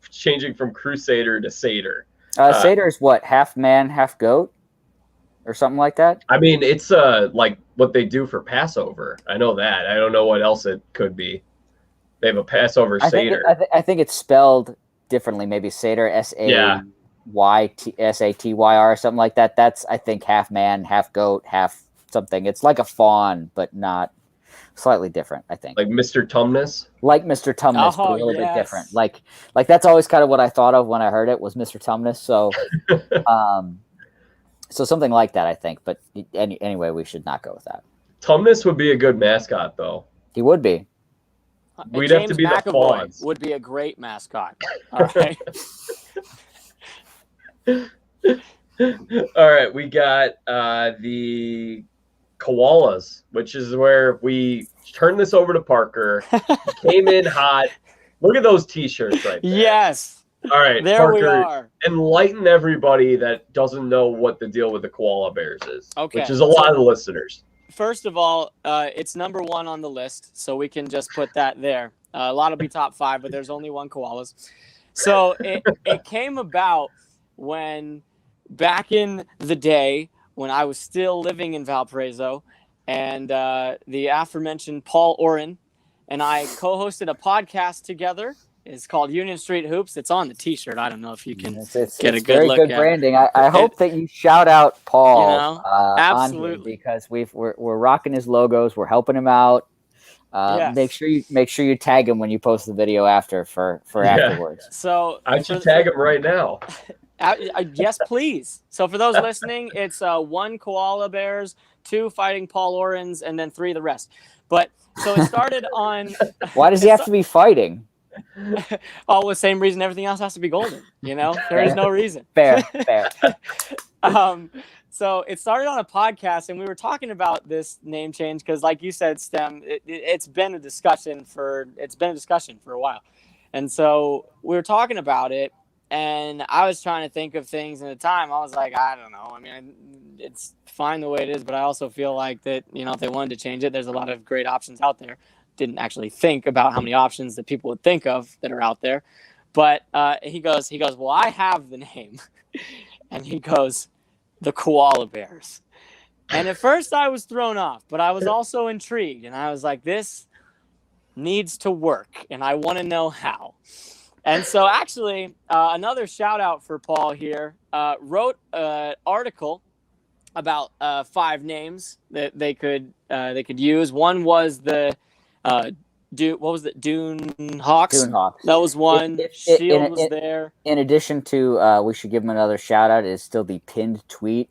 changing from Crusader to Seder. Seder is what, half man, half goat, or something like that. I mean, it's like what they do for Passover. I know that. I don't know what else it could be. They have a Passover Seder. I think it's spelled differently. Maybe Seder, Saytyr, or something like that. That's, I think, half man, half goat, half something. It's like a fawn, but not slightly different, I think. Like Mr. Tumnus? Like Mr. Tumnus, but a little bit different. Like that's always kind of what I thought of when I heard it was Mr. Tumnus. So so something like that, I think. But anyway, we should not go with that. Tumnus would be a good mascot, though. He would be. We'd James have to be McAvoy the Fawns. would be a great mascot. All right. All right, we got the Koalas, which is where we turned this over to Parker. Came in hot. Look at those T-shirts right there. Yes. All right, There Parker, we are. enlighten everybody that doesn't know what the deal with the Koala Bears is, Okay. which is a lot of the listeners. First of all, it's number 1 on the list, so we can just put that there. A lot will be top 5, but there's only one Koalas. So it came about when back in the day when I was still living in Valparaiso, and the aforementioned Paul Oren and I co-hosted a podcast together. It's called Union Street Hoops. It's on the T-shirt. I don't know if you can It's get a good very look good at branding. I hope that you shout out Paul, absolutely, on here because we're rocking his logos. We're helping him out. Yes. Make sure you tag him when you post the video after for afterwards. So I should tag him right now. Yes, please. So for those listening, it's 1 Koala Bears, 2 fighting Paul Orens, and then 3 the rest. But so it started on. Why does he have to be fighting? Oh, the same reason everything else has to be golden. There is no reason. Fair. So it started on a podcast, and we were talking about this name change because, like you said, STEM, it's been a discussion for a while, and so we were talking about it, and I was trying to think of things. And at the time, I was like, I don't know. I mean, it's fine the way it is, but I also feel like that if they wanted to change it, there's a lot of great options out there. Didn't actually think about how many options that people would think of that are out there, but he goes, well, I have the name, and he goes, the Koala Bears. And at first I was thrown off, but I was also intrigued, and I was like, this needs to work, and I want to know how. And so actually, another shout out for Paul here, wrote an article about 5 names that they could use. One was the what was it? Dune Hawks. That was one. Shield was there. In addition to, we should give him another shout out. Is still the pinned tweet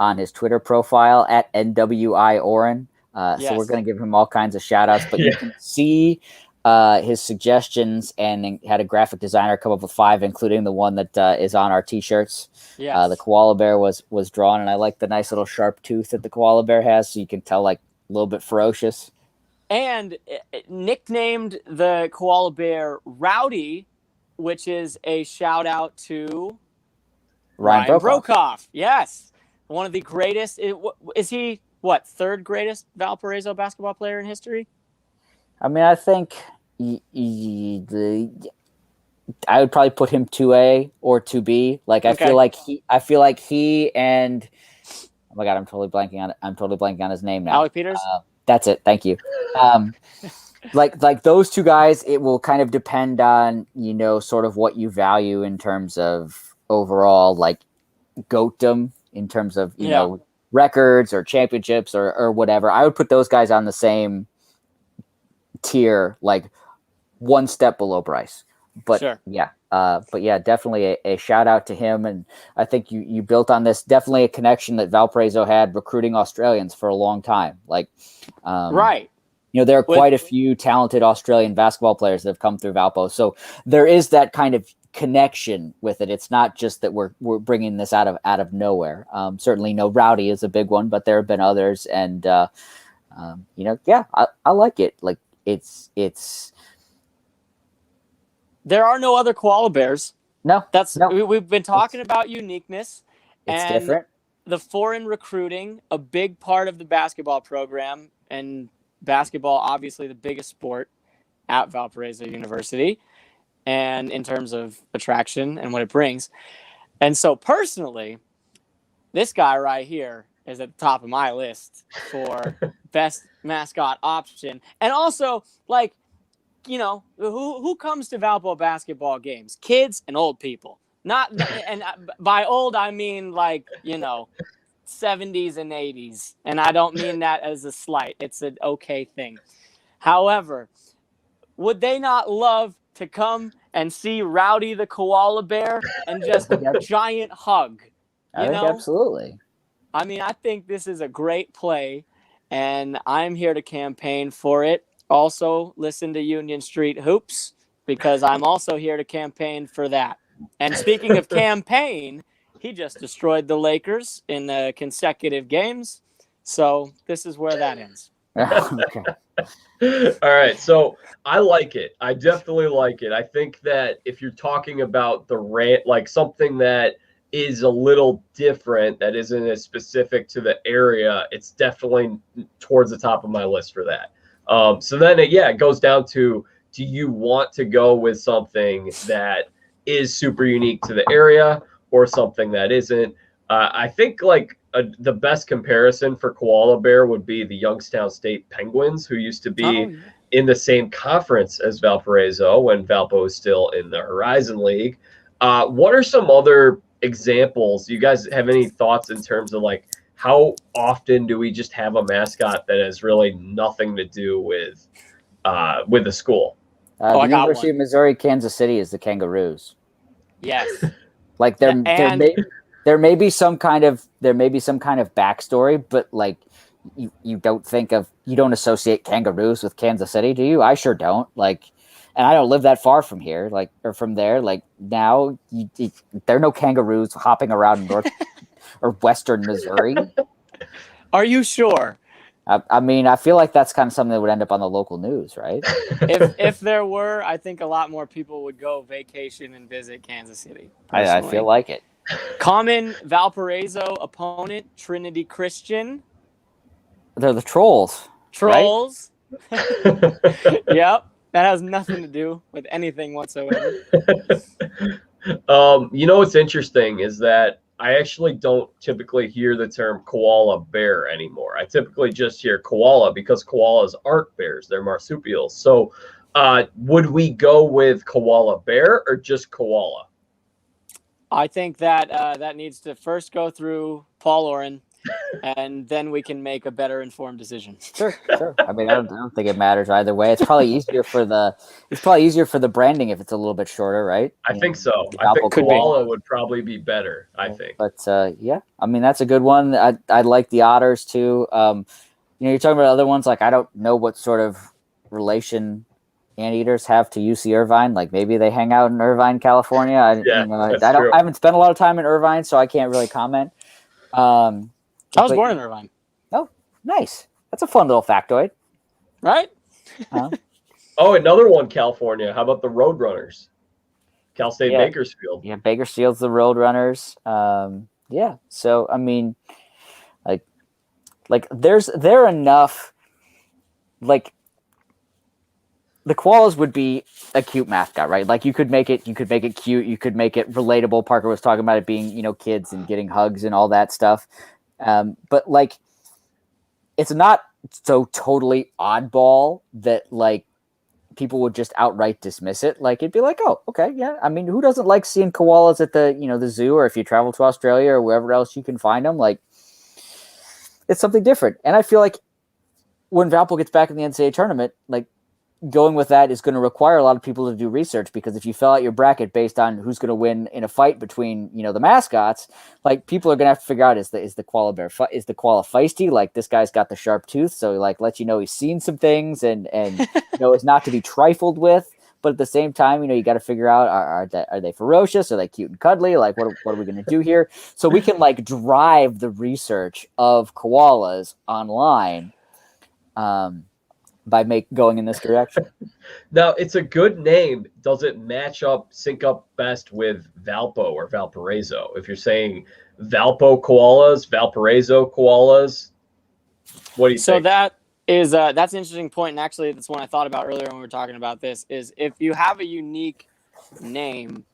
on his Twitter profile at NWI Oren. Yes. So we're going to give him all kinds of shout outs, but you can see his suggestions, and had a graphic designer come up with 5, including the one that is on our T-shirts. Yes. The koala bear was drawn, and I like the nice little sharp tooth that the koala bear has, so you can tell like a little bit ferocious. And nicknamed the koala bear Rowdy, which is a shout out to Ryan Brokoff. Yes, one of the greatest. Is he what, 3rd greatest Valparaiso basketball player in history? I mean, I think I would probably put him 2A or 2B. Like, I feel like he and, oh my God, I'm totally blanking on his name now. Alec Peters. That's it. Thank you. Like those 2 guys, it will kind of depend on, sort of what you value in terms of overall, like, goatdom, in terms of, you know, records or championships or whatever. I would put those guys on the same tier, like 1 step below Bryce. But sure. Definitely a shout out to him. And I think you built on this, definitely a connection that Valparaiso had recruiting Australians for a long time. Like, right. There are quite a few talented Australian basketball players that have come through Valpo. So there is that kind of connection with it. It's not just that we're bringing this out of nowhere. Certainly Rowdy is a big one, but there have been others. And, I like it. Like it's, there are no other koala bears. No, we've been talking about uniqueness. It's and different. The foreign recruiting, a big part of the basketball program, and basketball, obviously the biggest sport at Valparaiso University, and in terms of attraction and what it brings. And so personally, this guy right here is at the top of my list for best mascot option. And also, like, who comes to Valpo basketball games? Kids and old people. Not, and by old, I mean like, 70s and 80s. And I don't mean that as a slight. It's an okay thing. However, would they not love to come and see Rowdy the koala bear and just a giant hug? I think absolutely. I mean, I think this is a great play, and I'm here to campaign for it. Also, listen to Union Street Hoops because I'm also here to campaign for that. And speaking of campaign, he just destroyed the Lakers in the consecutive games. So this is where that ends. Okay. All right, so I like it. I definitely like it. I think that if you're talking about the rant, like something that is a little different, that isn't as specific to the area, it's definitely towards the top of my list for that. So then, it goes down to, do you want to go with something that is super unique to the area or something that isn't? I think the best comparison for Koala Bear would be the Youngstown State Penguins, who used to be in the same conference as Valparaiso when Valpo was still in the Horizon League. What are some other examples? Do you guys have any thoughts in terms of like how often do we just have a mascot that has really nothing to do with the school? The University of Missouri, Kansas City is the Kangaroos. Yes. Like there may be some kind of backstory, but like you don't associate kangaroos with Kansas City, do you? I sure don't. Like, and I don't live that far from here, like, or from there. Like now, there are no kangaroos hopping around North or Western Missouri. Are you sure? I mean, I feel like that's kind of something that would end up on the local news, right? If there were, I think a lot more people would go vacation and visit Kansas City. I feel like it. Common Valparaiso opponent, Trinity Christian. They're the Trolls. Trolls. Right? Yep. That has nothing to do with anything whatsoever. What's interesting is that I actually don't typically hear the term koala bear anymore. I typically just hear koala because koalas aren't bears. They're marsupials. So would we go with koala bear or just koala? I think that that needs to first go through Paul Oren, and then we can make a better informed decision. Sure. I mean, I don't think it matters either way. It's probably easier for the branding if it's a little bit shorter, right? I think so. I think koala would probably be better. I think. But yeah, I mean that's a good one. I like the otters too. You're talking about other ones. Like I don't know what sort of relation anteaters have to UC Irvine. Like maybe they hang out in Irvine, California. I haven't spent a lot of time in Irvine, so I can't really comment. I was born in Irvine. Oh, nice. That's a fun little factoid. Right? Oh, another one, California. How about the Roadrunners? Cal State Bakersfield. Yeah, Bakersfield's the Roadrunners. Yeah. So, I mean, like there enough, like, the koalas would be a cute mascot, right? Like you could make it cute. You could make it relatable. Parker was talking about it being, kids and getting hugs and all that stuff. But like, it's not so totally oddball that like people would just outright dismiss it. Like it'd be like, oh, okay. Yeah. I mean, who doesn't like seeing koalas at the, the zoo, or if you travel to Australia or wherever else you can find them? Like it's something different. And I feel like when Valpo gets back in the NCAA tournament, like, going with that is going to require a lot of people to do research, because if you fill out your bracket based on who's going to win in a fight between, the mascots, like people are going to have to figure out, is the koala bear, is the koala feisty? Like this guy's got the sharp tooth. So like, let he's seen some things and is not to be trifled with. But at the same time, you got to figure out, are they ferocious? Are they cute and cuddly? Like, what are we going to do here? So we can like drive the research of koalas online, by going in this direction. Now, it's a good name. Does it sync up best with Valpo or Valparaiso? If you're saying Valpo koalas, Valparaiso koalas, what do you think? So that is that's an interesting point, and actually that's one I thought about earlier when we were talking about this, is if you have a unique name,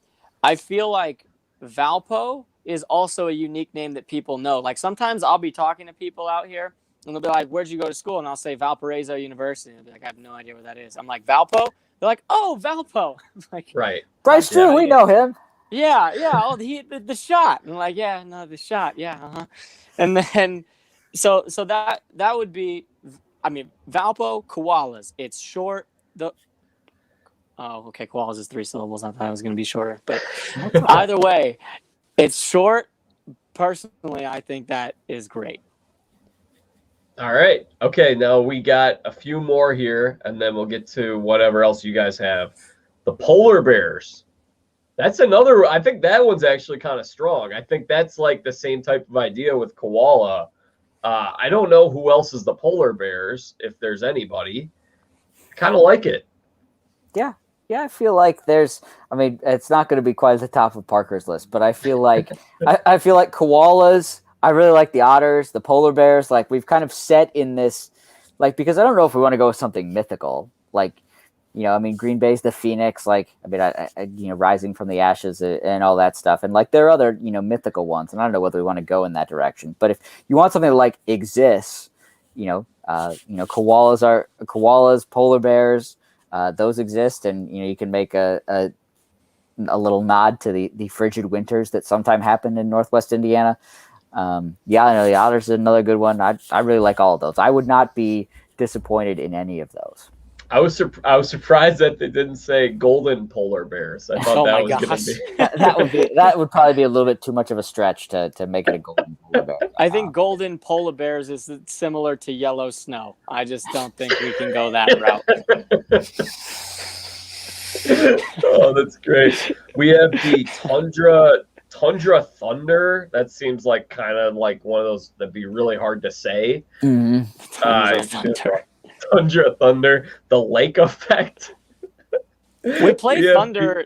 I feel like Valpo is also a unique name that people know. Like sometimes I'll be talking to people out here, and they'll be like, where'd you go to school? And I'll say Valparaiso University. And they'll be like, I have no idea where that is. I'm like, Valpo? They're like, oh, Valpo. I'm like, right. Bryce Drew, we know him. Yeah. Oh, the shot. And I'm like, yeah, no, the shot. Yeah. Uh-huh. And then, so that would be, I mean, Valpo, koalas. It's short. Koalas is 3 syllables. I thought it was going to be shorter. But either way, it's short. Personally, I think that is great. All right. Okay, now we got a few more here, and then we'll get to whatever else you guys have. The polar bears. That's another. I think that one's actually kind of strong. I think that's like the same type of idea with koala. I don't know who else is the polar bears, if there's anybody. I kind of like it. Yeah. Yeah, I feel like I mean, it's not going to be quite at the top of Parker's list, but I feel like I feel like koalas. I really like the otters, the polar bears. Like we've kind of set in this, like because I don't know if we want to go with something mythical. Like, I mean, Green Bay's the phoenix. Like, I mean, rising from the ashes and all that stuff. And like there are other mythical ones, and I don't know whether we want to go in that direction. But if you want something that like exists, koalas, polar bears. Those exist, and you can make a little nod to the frigid winters that sometime happened in Northwest Indiana. I know the otters is another good one. I really like all of those. I would not be disappointed in any of those. I was surprised that they didn't say golden polar bears. I thought that was going to be that would probably be a little bit too much of a stretch to make it a golden polar bear. I think golden polar bears is similar to yellow snow. I just don't think we can go that route. Oh, that's great. We have the tundra thunder. That seems like kind of like one of those that'd be really hard to say. Thunder. Tundra thunder, the lake effect. We play Thunder.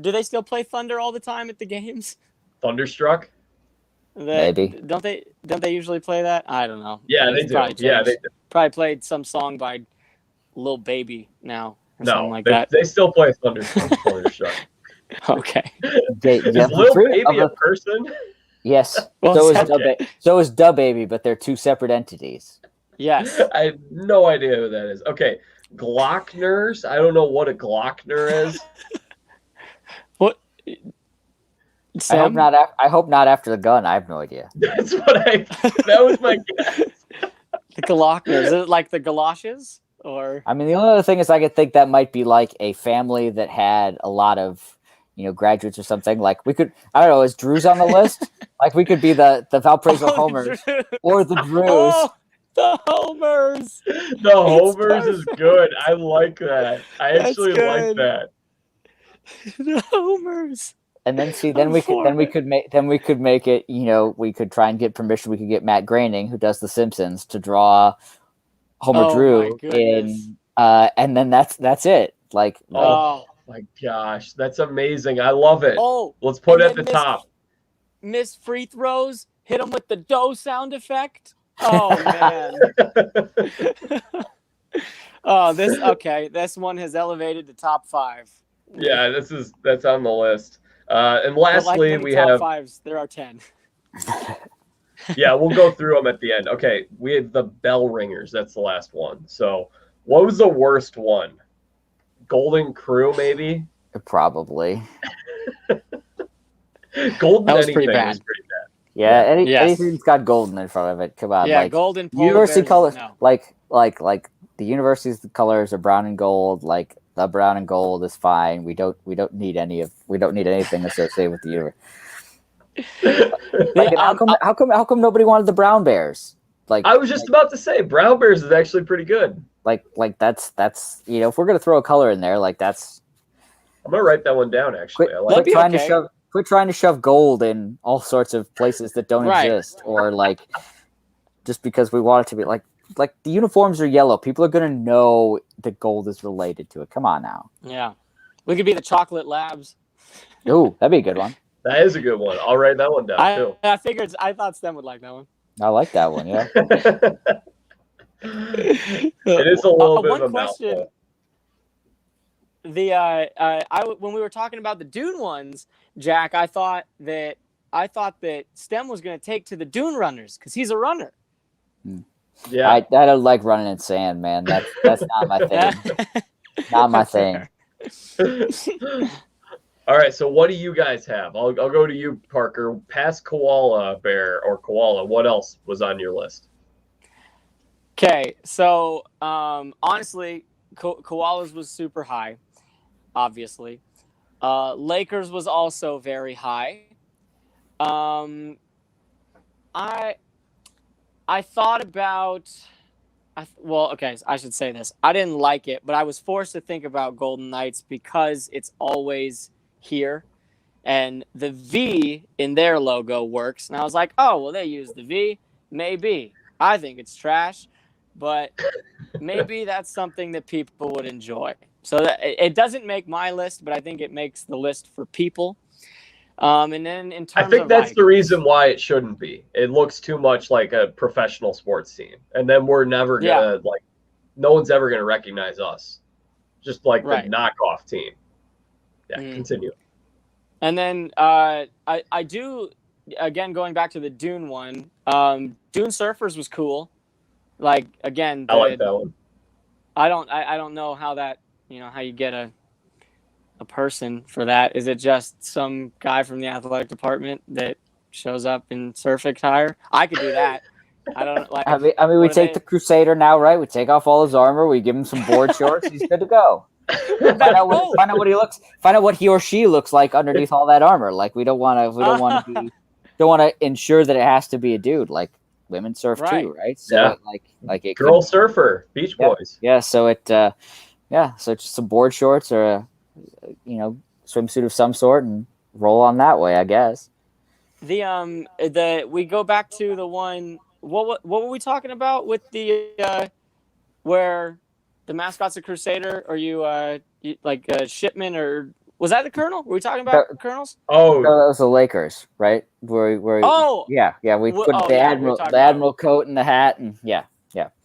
Do they still play Thunder all the time at the games? Thunderstruck. Maybe. Don't they usually play that? I don't know. Yeah, they do. Yeah, they do. Probably played some song by Lil Baby now. No, like that. They still play Thunderstruck. Okay. Is Lil Baby a person? Yes. Well, so is Da Baby, but they're two separate entities. Yes. I have no idea who that is. Okay. Glockners. I don't know what a Glockner is. What? Sam? I hope not after the gun. I have no idea. That's what that was my guess. The Glockners. Is it like the galoshes? Or I mean, the only other thing is I could think that might be like a family that had a lot of, graduates or something. Like we could, I don't know, is Drew's on the list? Like we could be the Valparaiso Homers or the Drews. Oh, the Homers. The Homers is good. I like that. I actually like that. The Homers. And then we could make it, we could try and get permission. We could get Matt Groening, who does The Simpsons, to draw Homer Drew in, and then that's it. Oh my gosh, that's amazing! I love it. Oh, let's put it at the top. Miss Free Throws, hit him with the dough sound effect. Oh man. This one has elevated to top 5. Yeah, that's on the list. And lastly, we have 5s. There are 10. Yeah, we'll go through them at the end. Okay, we have the bell ringers. That's the last one. So, what was the worst one? Golden Crew, maybe? Probably. Golden was anything pretty bad. was pretty bad. Yeah, anything's got golden in front of it. Come on, yeah, golden. University colors, no. like the university's colors are brown and gold. Like the brown and gold is fine. We don't need anything associated with the university. How come nobody wanted the brown bears? Like I was just about to say, brown bears is actually pretty good. Like that's if we're gonna throw a color in there, that's. I'm gonna write that one down. Actually, Quit trying to shove gold in all sorts of places that don't exist, or like just because we want it to be like the uniforms are yellow. People are gonna know that gold is related to it. Come on now. Yeah, we could be the Chocolate Labs. Ooh, that'd be a good one. That is a good one. I'll write that one down too. I thought Stem would like that one. I like that one. Yeah. It is a little bit of a mouthful. When we were talking about the Dune ones, Jack, I thought that Stem was going to take to the Dune runners because he's a runner. Yeah, I don't like running in sand, man. That's not my thing. Not my thing. All right, so what do you guys have? I'll go to you, Parker. Past Koala Bear or Koala, what else was on your list? Okay, so honestly, Koalas was super high, obviously. Lakers was also very high. I thought about. Okay, I should say this. I didn't like it, but I was forced to think about Golden Knights because it's always here. And the V in their logo works. And I was like, oh, well, they use the V. Maybe. I think it's trash, but maybe that's something that people would enjoy. So it doesn't make my list, but I think it makes the list for people. And then in terms I think of that's the reason why it shouldn't be. It looks too much like a professional sports team. And then we're never going to, no one's ever going to recognize us. Just like the knockoff team. Yeah, continue. And then I do, again, going back to the Dune one, Dune Surfers was cool. Like, again, I like that one. I don't know how that, how you get a person for that. Is it just some guy from the athletic department that shows up in surf attire? I could do that. I don't like. I mean, we take the Crusader now, right? We take off all his armor. We give him some board shorts. He's good to go. Find out what he looks. Find out what he or she looks like underneath all that armor. Like we don't want to ensure that it has to be a dude. Like women surf too, right? So like it girl surfer, Beach Boys. Yeah. So so just some board shorts or a swimsuit of some sort and roll on that way, I guess. We go back to the one. What were we talking about with the where the mascot's a Crusader? Or you like Shipman, or was that the Colonel? Were we talking about Colonels? Oh, no, that was the Lakers, right? Where we put the Admiral coat and the hat and yeah.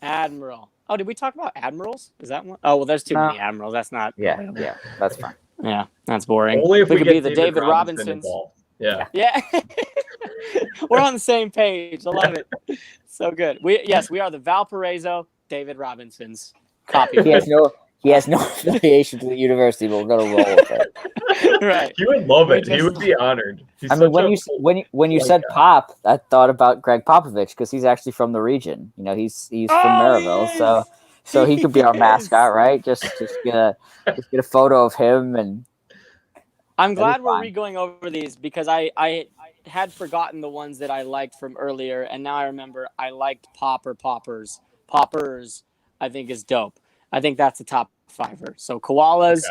Admiral. Oh, did we talk about admirals? Is that one? Oh well, there's too many admirals. That's not. Yeah, that's fine. Yeah, that's boring. Only if we could get be the David Robinsons involved. Yeah. We're on the same page. I love it. So good. We are the Valparaiso David Robinsons. Copy. He has no affiliation to the university, but we're gonna roll with it. Right. He would love it. He would be honored. When you said Pop, I thought about Greg Popovich because he's actually from the region. He's from Maryville, so he could be our mascot, right? Just get a photo of him and. I'm glad we're re-going over these because I had forgotten the ones that I liked from earlier, and now I remember I liked Poppers. Poppers, I think, is dope. I think that's the top fiver. So Koalas,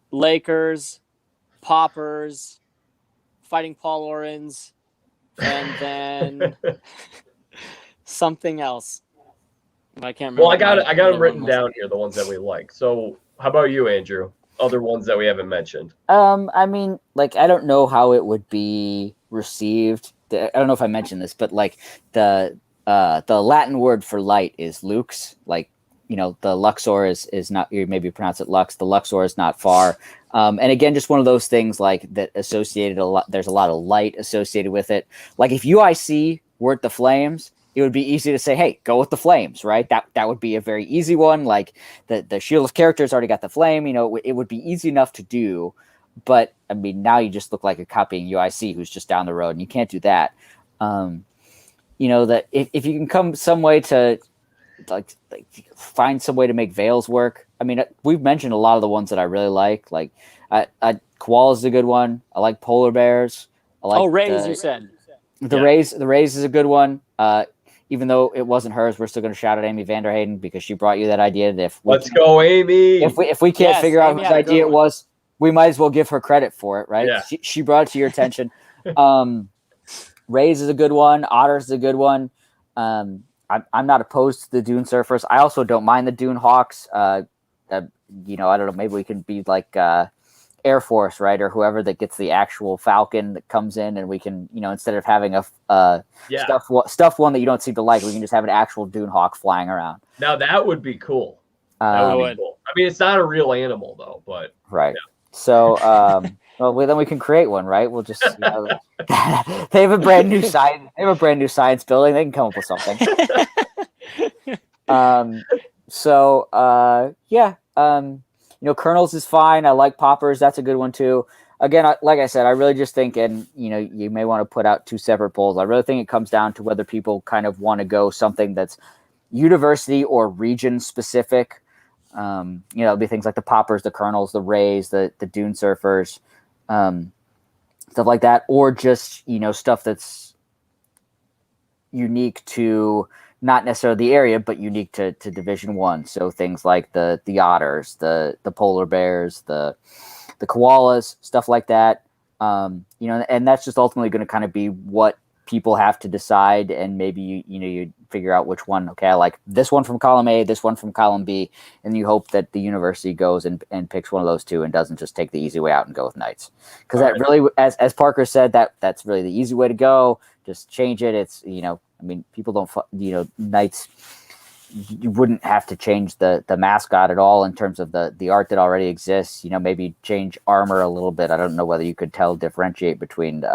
Lakers, Poppers, Fighting Paul Orens, and then something else. I can't remember. Well, I got them written down here, the ones that we like. So how about you, Andrew? Other ones that we haven't mentioned. I mean, like, I don't know how it would be received. I don't know if I mentioned this, but like the Latin word for light is lux. Like, the Luxor is not, you maybe pronounce it Lux. The Luxor is not far. And again, just one of those things like that associated a lot. There's a lot of light associated with it. Like if UIC were at the Flames, it would be easy to say, hey, go with the Flames, right? That would be a very easy one. Like the Shield of Characters already got the flame, it would be easy enough to do. But I mean, now you just look like you're copying UIC, who's just down the road, and you can't do that. That if you can come some way to like find some way to make veils work. I mean, we've mentioned a lot of the ones that I really like. Like Koala is a good one. I like polar bears. I like Rays, you said. The Rays is a good one. Even though it wasn't hers, we're still going to shout out Amy Vanderhayden because she brought you that idea. Let's go, Amy. If we can't figure out whose idea it was, we might as well give her credit for it, right? Yeah. She brought it to your attention. Rays is a good one. Otters is a good one. I'm not opposed to the Dune Surfers. I also don't mind the Dune Hawks. I don't know. Maybe we can be like Air Force, right, or whoever that gets the actual Falcon that comes in, and we can, instead of having a stuffed one that you don't seem to like, we can just have an actual Dune Hawk flying around. Now that would be cool. That would be cool. I mean, it's not a real animal though, but right. Yeah. So, then we can create one, right? We'll just they have a brand new science. They have a brand new science building. They can come up with something. Colonels is fine. I like Poppers. That's a good one too. Again, like I said, I really just think, and you may want to put out two separate polls. I really think it comes down to whether people kind of want to go something that's university or region specific. It'll be things like the Poppers, the Colonels, the Rays, the Dune Surfers, stuff like that, or just stuff that's unique to not necessarily the area, but unique to Division One. So things like the otters, the polar bears, the koalas, stuff like that. And that's just ultimately going to kind of be what people have to decide, and maybe you figure out which one. Okay, I like this one from column A, this one from column B, and you hope that the university goes and picks one of those two and doesn't just take the easy way out and go with knights, because that really, as Parker said, that's really the easy way to go. Just change it. It's people don't knights. You wouldn't have to change the mascot at all in terms of the art that already exists. Maybe change armor a little bit. I don't know whether you could differentiate between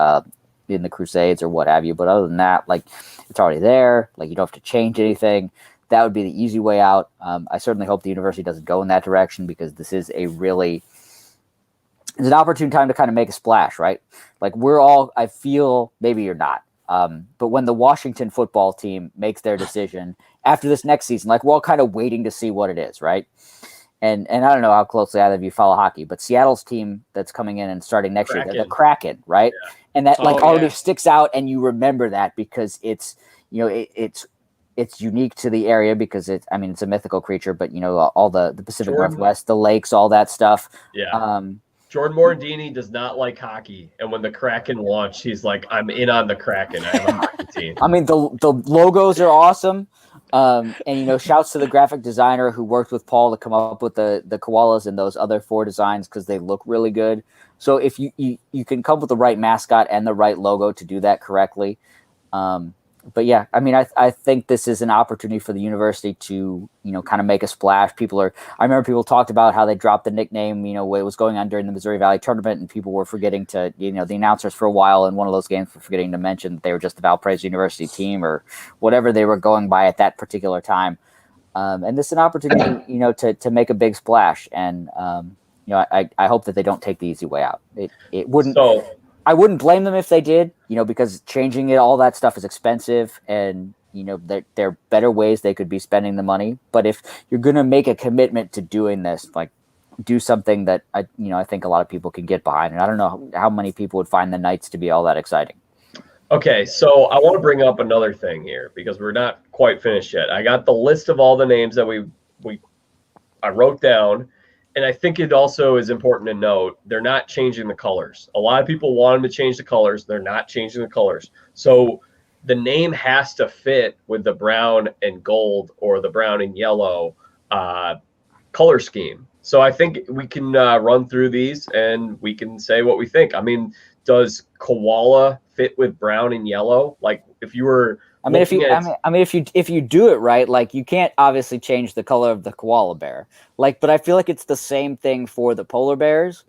in the Crusades or what have you, but other than that, like, it's already there. Like, you don't have to change anything. That would be the easy way out. I certainly hope the university doesn't go in that direction, because this is it's an opportune time to kind of make a splash, right? Like, I feel, maybe you're not, but when the Washington football team makes their decision after this next season, like, we're all kind of waiting to see what it is, right? And I don't know how closely either of you follow hockey, but Seattle's team that's coming in and starting next year, the Kraken, right? Yeah. And that already sticks out, and you remember that because it's unique to the area, because it's a mythical creature, but all the Pacific Northwest, the lakes, all that stuff. Yeah. Jordan Morandini does not like hockey, and when the Kraken launched, he's like, "I'm in on the Kraken. I have a hockey team." The logos are awesome. And shouts to the graphic designer who worked with Paul to come up with the koalas and those other 4 designs, because they look really good. So if you can come up with the right mascot and the right logo to do that correctly. But yeah, I think this is an opportunity for the university to, kind of make a splash. I remember people talked about how they dropped the nickname, what was going on during the Missouri Valley tournament, and people were forgetting to, the announcers for a while in one of those games were forgetting to mention that they were just the Valparaiso University team or whatever they were going by at that particular time. And this is an opportunity, to make a big splash. And, I hope that they don't take the easy way out. It wouldn't. I wouldn't blame them if they did, because changing it, all that stuff is expensive, and, there are better ways they could be spending the money. But if you're going to make a commitment to doing this, like, do something that I think a lot of people can get behind. And I don't know how many people would find the Knights to be all that exciting. Okay, so I want to bring up another thing here, because we're not quite finished yet. I got the list of all the names that I wrote down. And I think it also is important to note, they're not changing the colors. A lot of people want them to change the colors. They're not changing the colors. So the name has to fit with the brown and gold or the brown and yellow color scheme. So I think we can run through these and we can say what we think. Does koala fit with brown and yellow? Like, if you were... if you do it right, like, you can't obviously change the color of the koala bear. Like, but I feel like it's the same thing for the polar bears.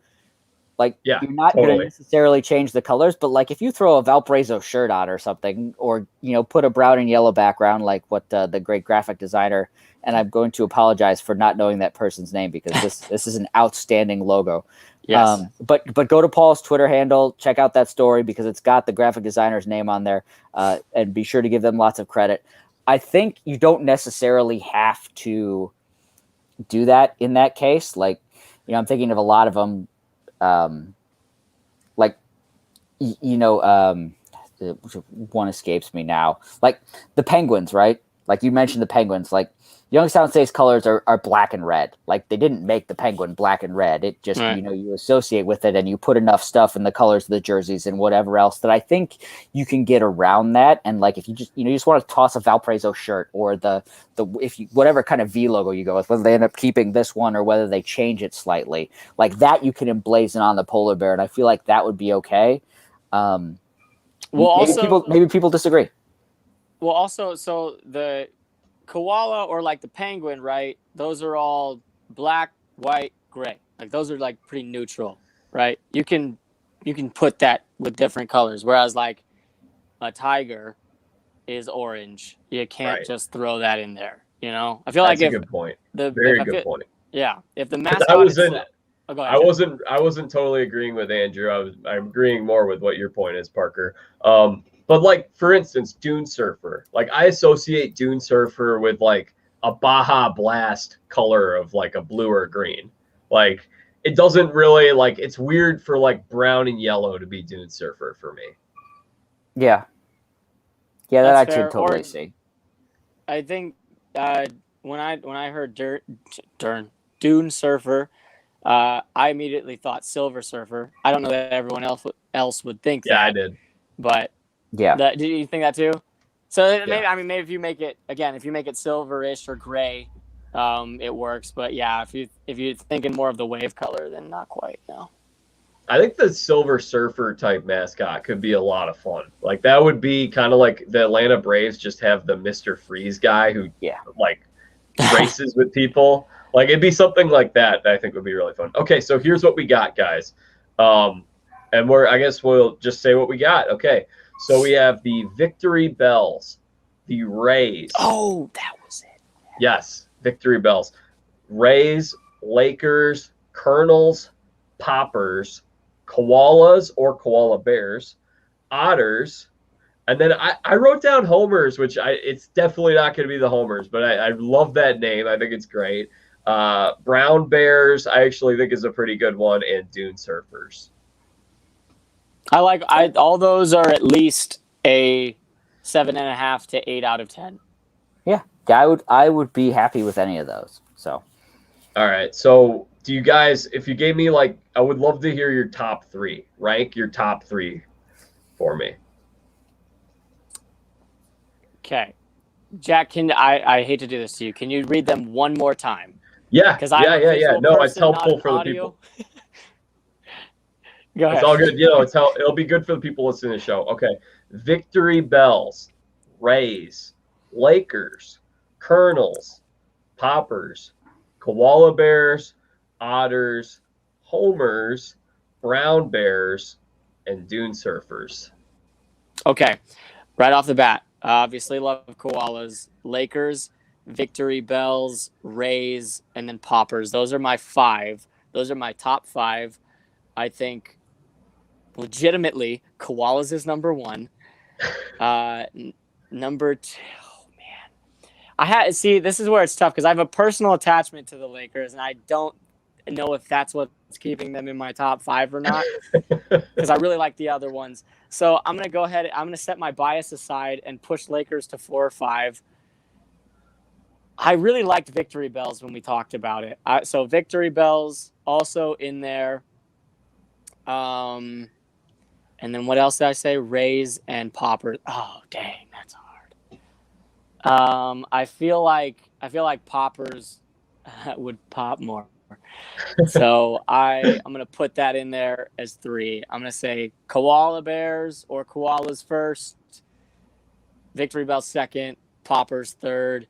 Like, you're not going to necessarily change the colors, but like, if you throw a Valparaiso shirt on or something, or put a brown and yellow background, like what the great graphic designer, and I'm going to apologize for not knowing that person's name, because this is an outstanding logo. Yes. But go to Paul's Twitter handle, check out that story, because it's got the graphic designer's name on there, and be sure to give them lots of credit. I think you don't necessarily have to do that in that case. Like, I'm thinking of a lot of them, one escapes me now. Like the Penguins, right? Like, you mentioned the Penguins, like, Youngstown State's colors are black and red. Like, they didn't make the Penguin black and red. It just, right. You associate with it, and you put enough stuff in the colors of the jerseys and whatever else that I think you can get around that. And like, if you just, you just want to toss a Valparaiso shirt, or whatever kind of V logo you go with, whether they end up keeping this one or whether they change it slightly, like that, you can emblazon on the polar bear. And I feel like that would be okay. Maybe people disagree. Well, also, so the koala or like the penguin, right? Those are all black, white, gray. Like, those are like pretty neutral, right? You can put that with different colors. Whereas like a tiger is orange. You can't just throw that in there. I feel like that's a good point. Very good point. Yeah, if the mascot I wasn't totally agreeing with Andrew. I'm agreeing more with what your point is, Parker. But like, for instance, Dune Surfer. Like, I associate Dune Surfer with like a Baja Blast color of like a blue or green. Like, it doesn't really, like, it's weird for like brown and yellow to be Dune Surfer for me. Yeah. Yeah, that That's I could fair. totally Or see. I think when I heard Dune Surfer, I immediately thought Silver Surfer. I don't know that everyone else would think Yeah, I that, did. but Yeah. did you think that too? So Yeah. maybe if you make it again, if you make it silverish or gray, it works. But yeah, if you're thinking more of the wave color, then not quite. No. I think the Silver Surfer type mascot could be a lot of fun. Like that would be kind of like the Atlanta Braves just have the Mr. Freeze guy who like races with people. Like it'd be something like that I think would be really fun. Okay, so here's what we got, guys. And I guess we'll just say what we got. Okay. So we have the Victory Bells, the Rays. Oh, that was it. Yes, Victory Bells. Rays, Lakers, Colonels, Poppers, Koalas or Koala Bears, Otters, and then I wrote down Homers, which it's definitely not going to be the Homers, but I love that name. I think it's great. Brown Bears, I actually think is a pretty good one, and Dune Surfers. All those are at least a 7.5 to 8 out of 10. Yeah, I would be happy with any of those. So, all right. So, do you guys, if you gave me I would love to hear your top three. Rank your top three for me. Okay, Jack, I hate to do this to you. Can you read them one more time? Yeah. Yeah. No, it's helpful for the people. Go ahead. It's all good. It'll be good for the people listening to the show. Okay. Victory Bells, Rays, Lakers, Colonels, Poppers, Koala Bears, Otters, Homers, Brown Bears, and Dune Surfers. Okay. Right off the bat, obviously love Koalas, Lakers, Victory Bells, Rays, and then Poppers. Those are my 5. Those are my top 5. I think legitimately Koalas is number 1. Number 2, oh man. This is where it's tough because I have a personal attachment to the Lakers and I don't know if that's what's keeping them in my top 5 or not because I really like the other ones. So I'm going to go ahead. I'm going to set my bias aside and push Lakers to 4 or 5. I really liked Victory Bells when we talked about it. So Victory Bells also in there. And then what else did I say? Rays and Poppers. Oh, dang, that's hard. I feel like Poppers would pop more. So I'm gonna put that in there as 3. I'm gonna say Koala Bears or Koalas first, Victory Bells second, Poppers third,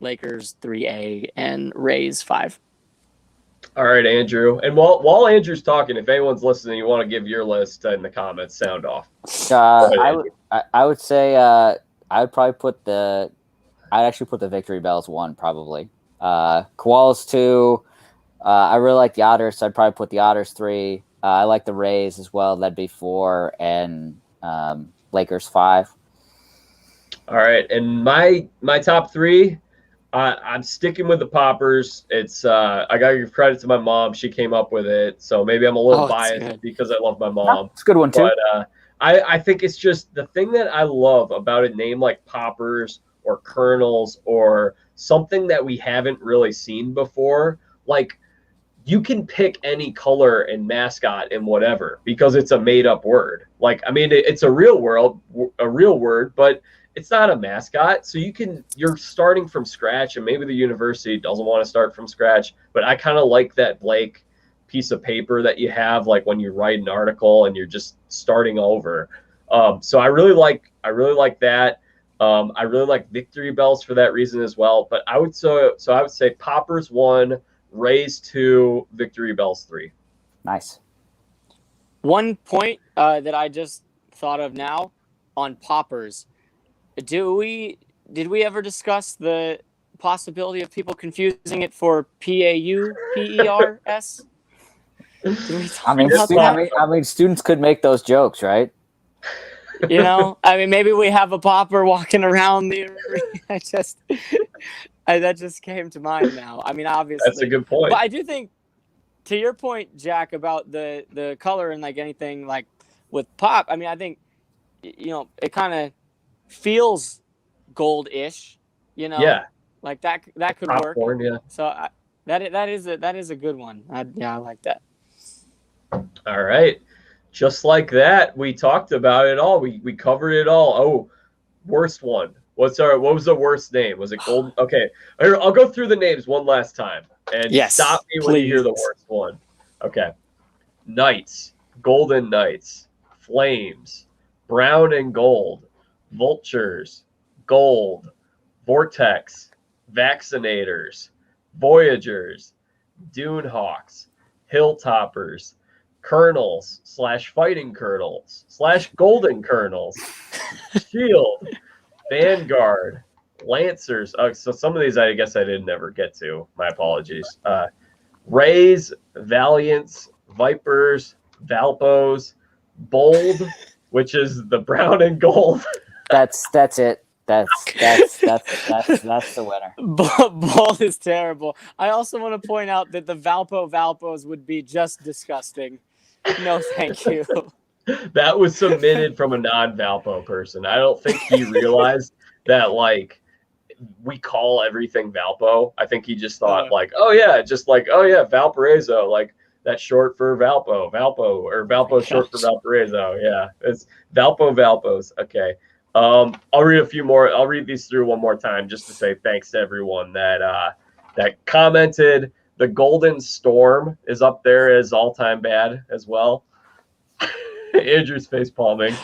Lakers 3A, and Rays 5. All right, Andrew. And while Andrew's talking, if anyone's listening, you want to give your list in the comments, sound off. I would say I'd actually put the Victory Bells 1 probably. Koalas 2. I really like the Otters, so I'd probably put the Otters 3. I like the Rays as well. That'd be 4, and Lakers 5. All right, and my top 3. I'm sticking with the Poppers. It's I gotta give credit to my mom; she came up with it. So maybe I'm a little biased because I love my mom. It's a good one too. But I think it's just the thing that I love about a name like Poppers or Colonels or something that we haven't really seen before. Like you can pick any color and mascot and whatever because it's a made up word. Like I mean, it's a real word, but it's not a mascot, so you're starting from scratch, and maybe the university doesn't want to start from scratch, but I kind of like that blank piece of paper that you have, like when you write an article and you're just starting over. So I really like that. I really like Victory Bells for that reason as well. But I would say Poppers 1, Rays 2, Victory Bells 3. Nice. One point that I just thought of now on Poppers. Did we ever discuss the possibility of people confusing it for PAUPERS? I mean, students could make those jokes, right? Maybe we have a popper walking around the arena. That just came to mind now. I mean, obviously, that's a good point. But I do think, to your point, Jack, about the color and like anything like with pop. I mean, I think it kind of feels gold-ish, Yeah. like that could work. Popcorn, yeah. So that is a good one. I like that. All right. Just like that, we talked about it all. We covered it all. Oh, worst one. What was the worst name? Was it Golden? Okay. I'll go through the names one last time. And Yes, stop me when you hear the please. worst one. Okay. Knights, Golden Knights, Flames, Brown and Gold, Vultures, Gold, Vortex, Vaccinators, Voyagers, Dune Hawks, Hilltoppers, Colonels / Fighting Colonels / Golden Colonels, Shield, Vanguard, Lancers. So some of these I guess I didn't ever get to. My apologies. Rays, Valiants, Vipers, Valpos, Bold, which is the brown and gold. That's it. That's the winner. Bold is terrible. I also want to point out that the Valpos would be just disgusting. No, thank you. That was submitted from a non-Valpo person. I don't think he realized that, like, we call everything Valpo. I think he just thought, Valparaiso, like, that's short for Valpo, or Valpo short for Valparaiso. Yeah, it's Valpos. Okay. I'll read a few more. I'll read these through one more time just to say thanks to everyone that commented. The Golden Storm is up there as all-time bad as well. Andrew's face palming.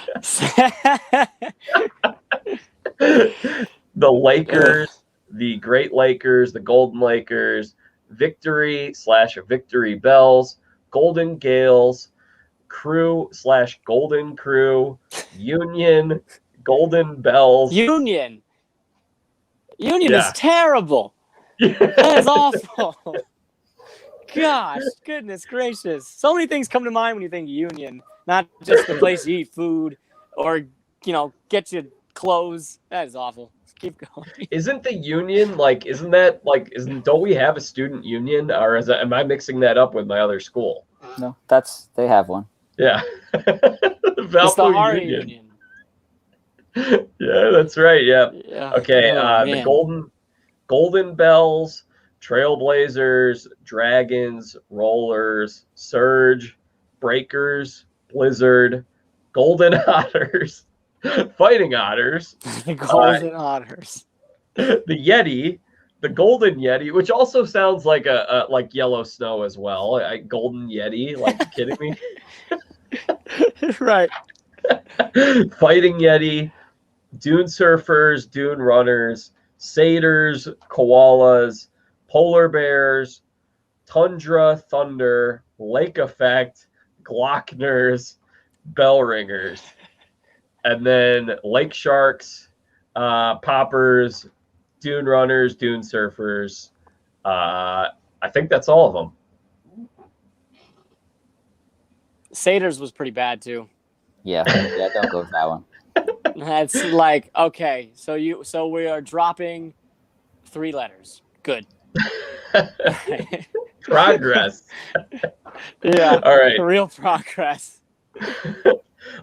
The Lakers, the Great Lakers, the Golden Lakers, Victory / Victory Bells, Golden Gales, Crew / Golden Crew, Union, Golden Bells. Union is terrible. That is awful. Gosh, goodness gracious. So many things come to mind when you think Union. Not just the place you eat food or, get you clothes. That is awful. Keep going. Isn't the union don't we have a student union, or am I mixing that up with my other school? No, they have one. Yeah. It's the Hari Union. Yeah, that's right. Yeah. Okay. The Golden Bells, Trailblazers, Dragons, Rollers, Surge, Breakers, Blizzard, Golden Otters, Fighting Otters, the Golden Otters, the Yeti, the Golden Yeti, which also sounds like like yellow snow as well. Golden Yeti, like, you kidding me? Right. Fighting Yeti, Dune Surfers, Dune Runners, Seders, Koalas, Polar Bears, Tundra Thunder, Lake Effect, Glockners, Bell Ringers, and then Lake Sharks, Poppers, Dune Runners, Dune Surfers. I think that's all of them. Seder's was pretty bad too. Yeah, don't go with that one. That's like, okay, so we are dropping 3 letters. Good. Progress. Yeah. All right. Real progress.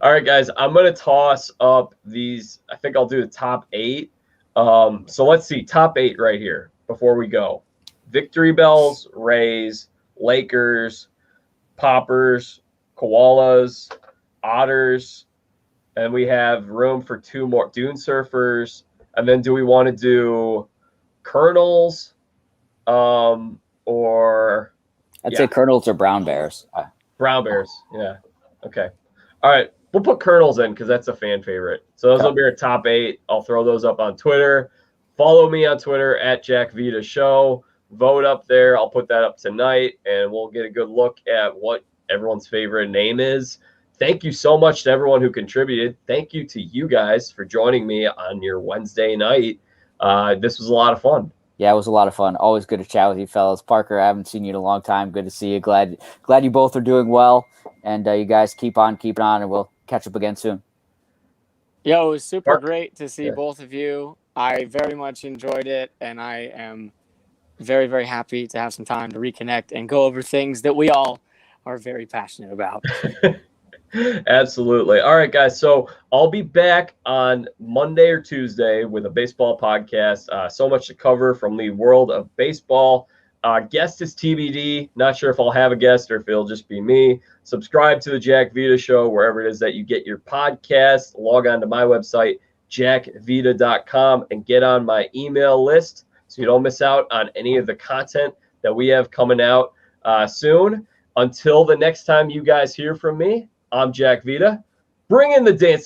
All right, guys, I'm going to toss up these. I think I'll do the top 8. So let's see, top 8 right here before we go. Victory Bells, Rays, Lakers, Poppers, Koalas, Otters, and we have room for 2 more. Dune Surfers, and then do we want to do Colonels, or... I'd say Colonels or Brown Bears. Brown Bears, yeah. Okay. All right, we'll put Colonels in because that's a fan favorite. So those will be our top 8. I'll throw those up on Twitter. Follow me on Twitter at Jack Vita Show. Vote up there. I'll put that up tonight, and we'll get a good look at what everyone's favorite name is. Thank you so much to everyone who contributed. Thank you to you guys for joining me on your Wednesday night. This was a lot of fun. Yeah, it was a lot of fun. Always good to chat with you fellas. Parker, I haven't seen you in a long time. Good to see you. Glad you both are doing well. And you guys keep on keeping on, and we'll catch up again soon. Yo, it was super great to see both of you. I very much enjoyed it, and I am very, very happy to have some time to reconnect and go over things that we all are very passionate about. Absolutely. All right, guys. So I'll be back on Monday or Tuesday with a baseball podcast. So much to cover from the world of baseball. Guest is TBD. Not sure if I'll have a guest or if it'll just be me. Subscribe to the Jack Vita Show wherever it is that you get your podcast. Log on to my website, jackvita.com, and get on my email list so you don't miss out on any of the content that we have coming out soon. Until the next time you guys hear from me, I'm Jack Vita. Bring in the dance.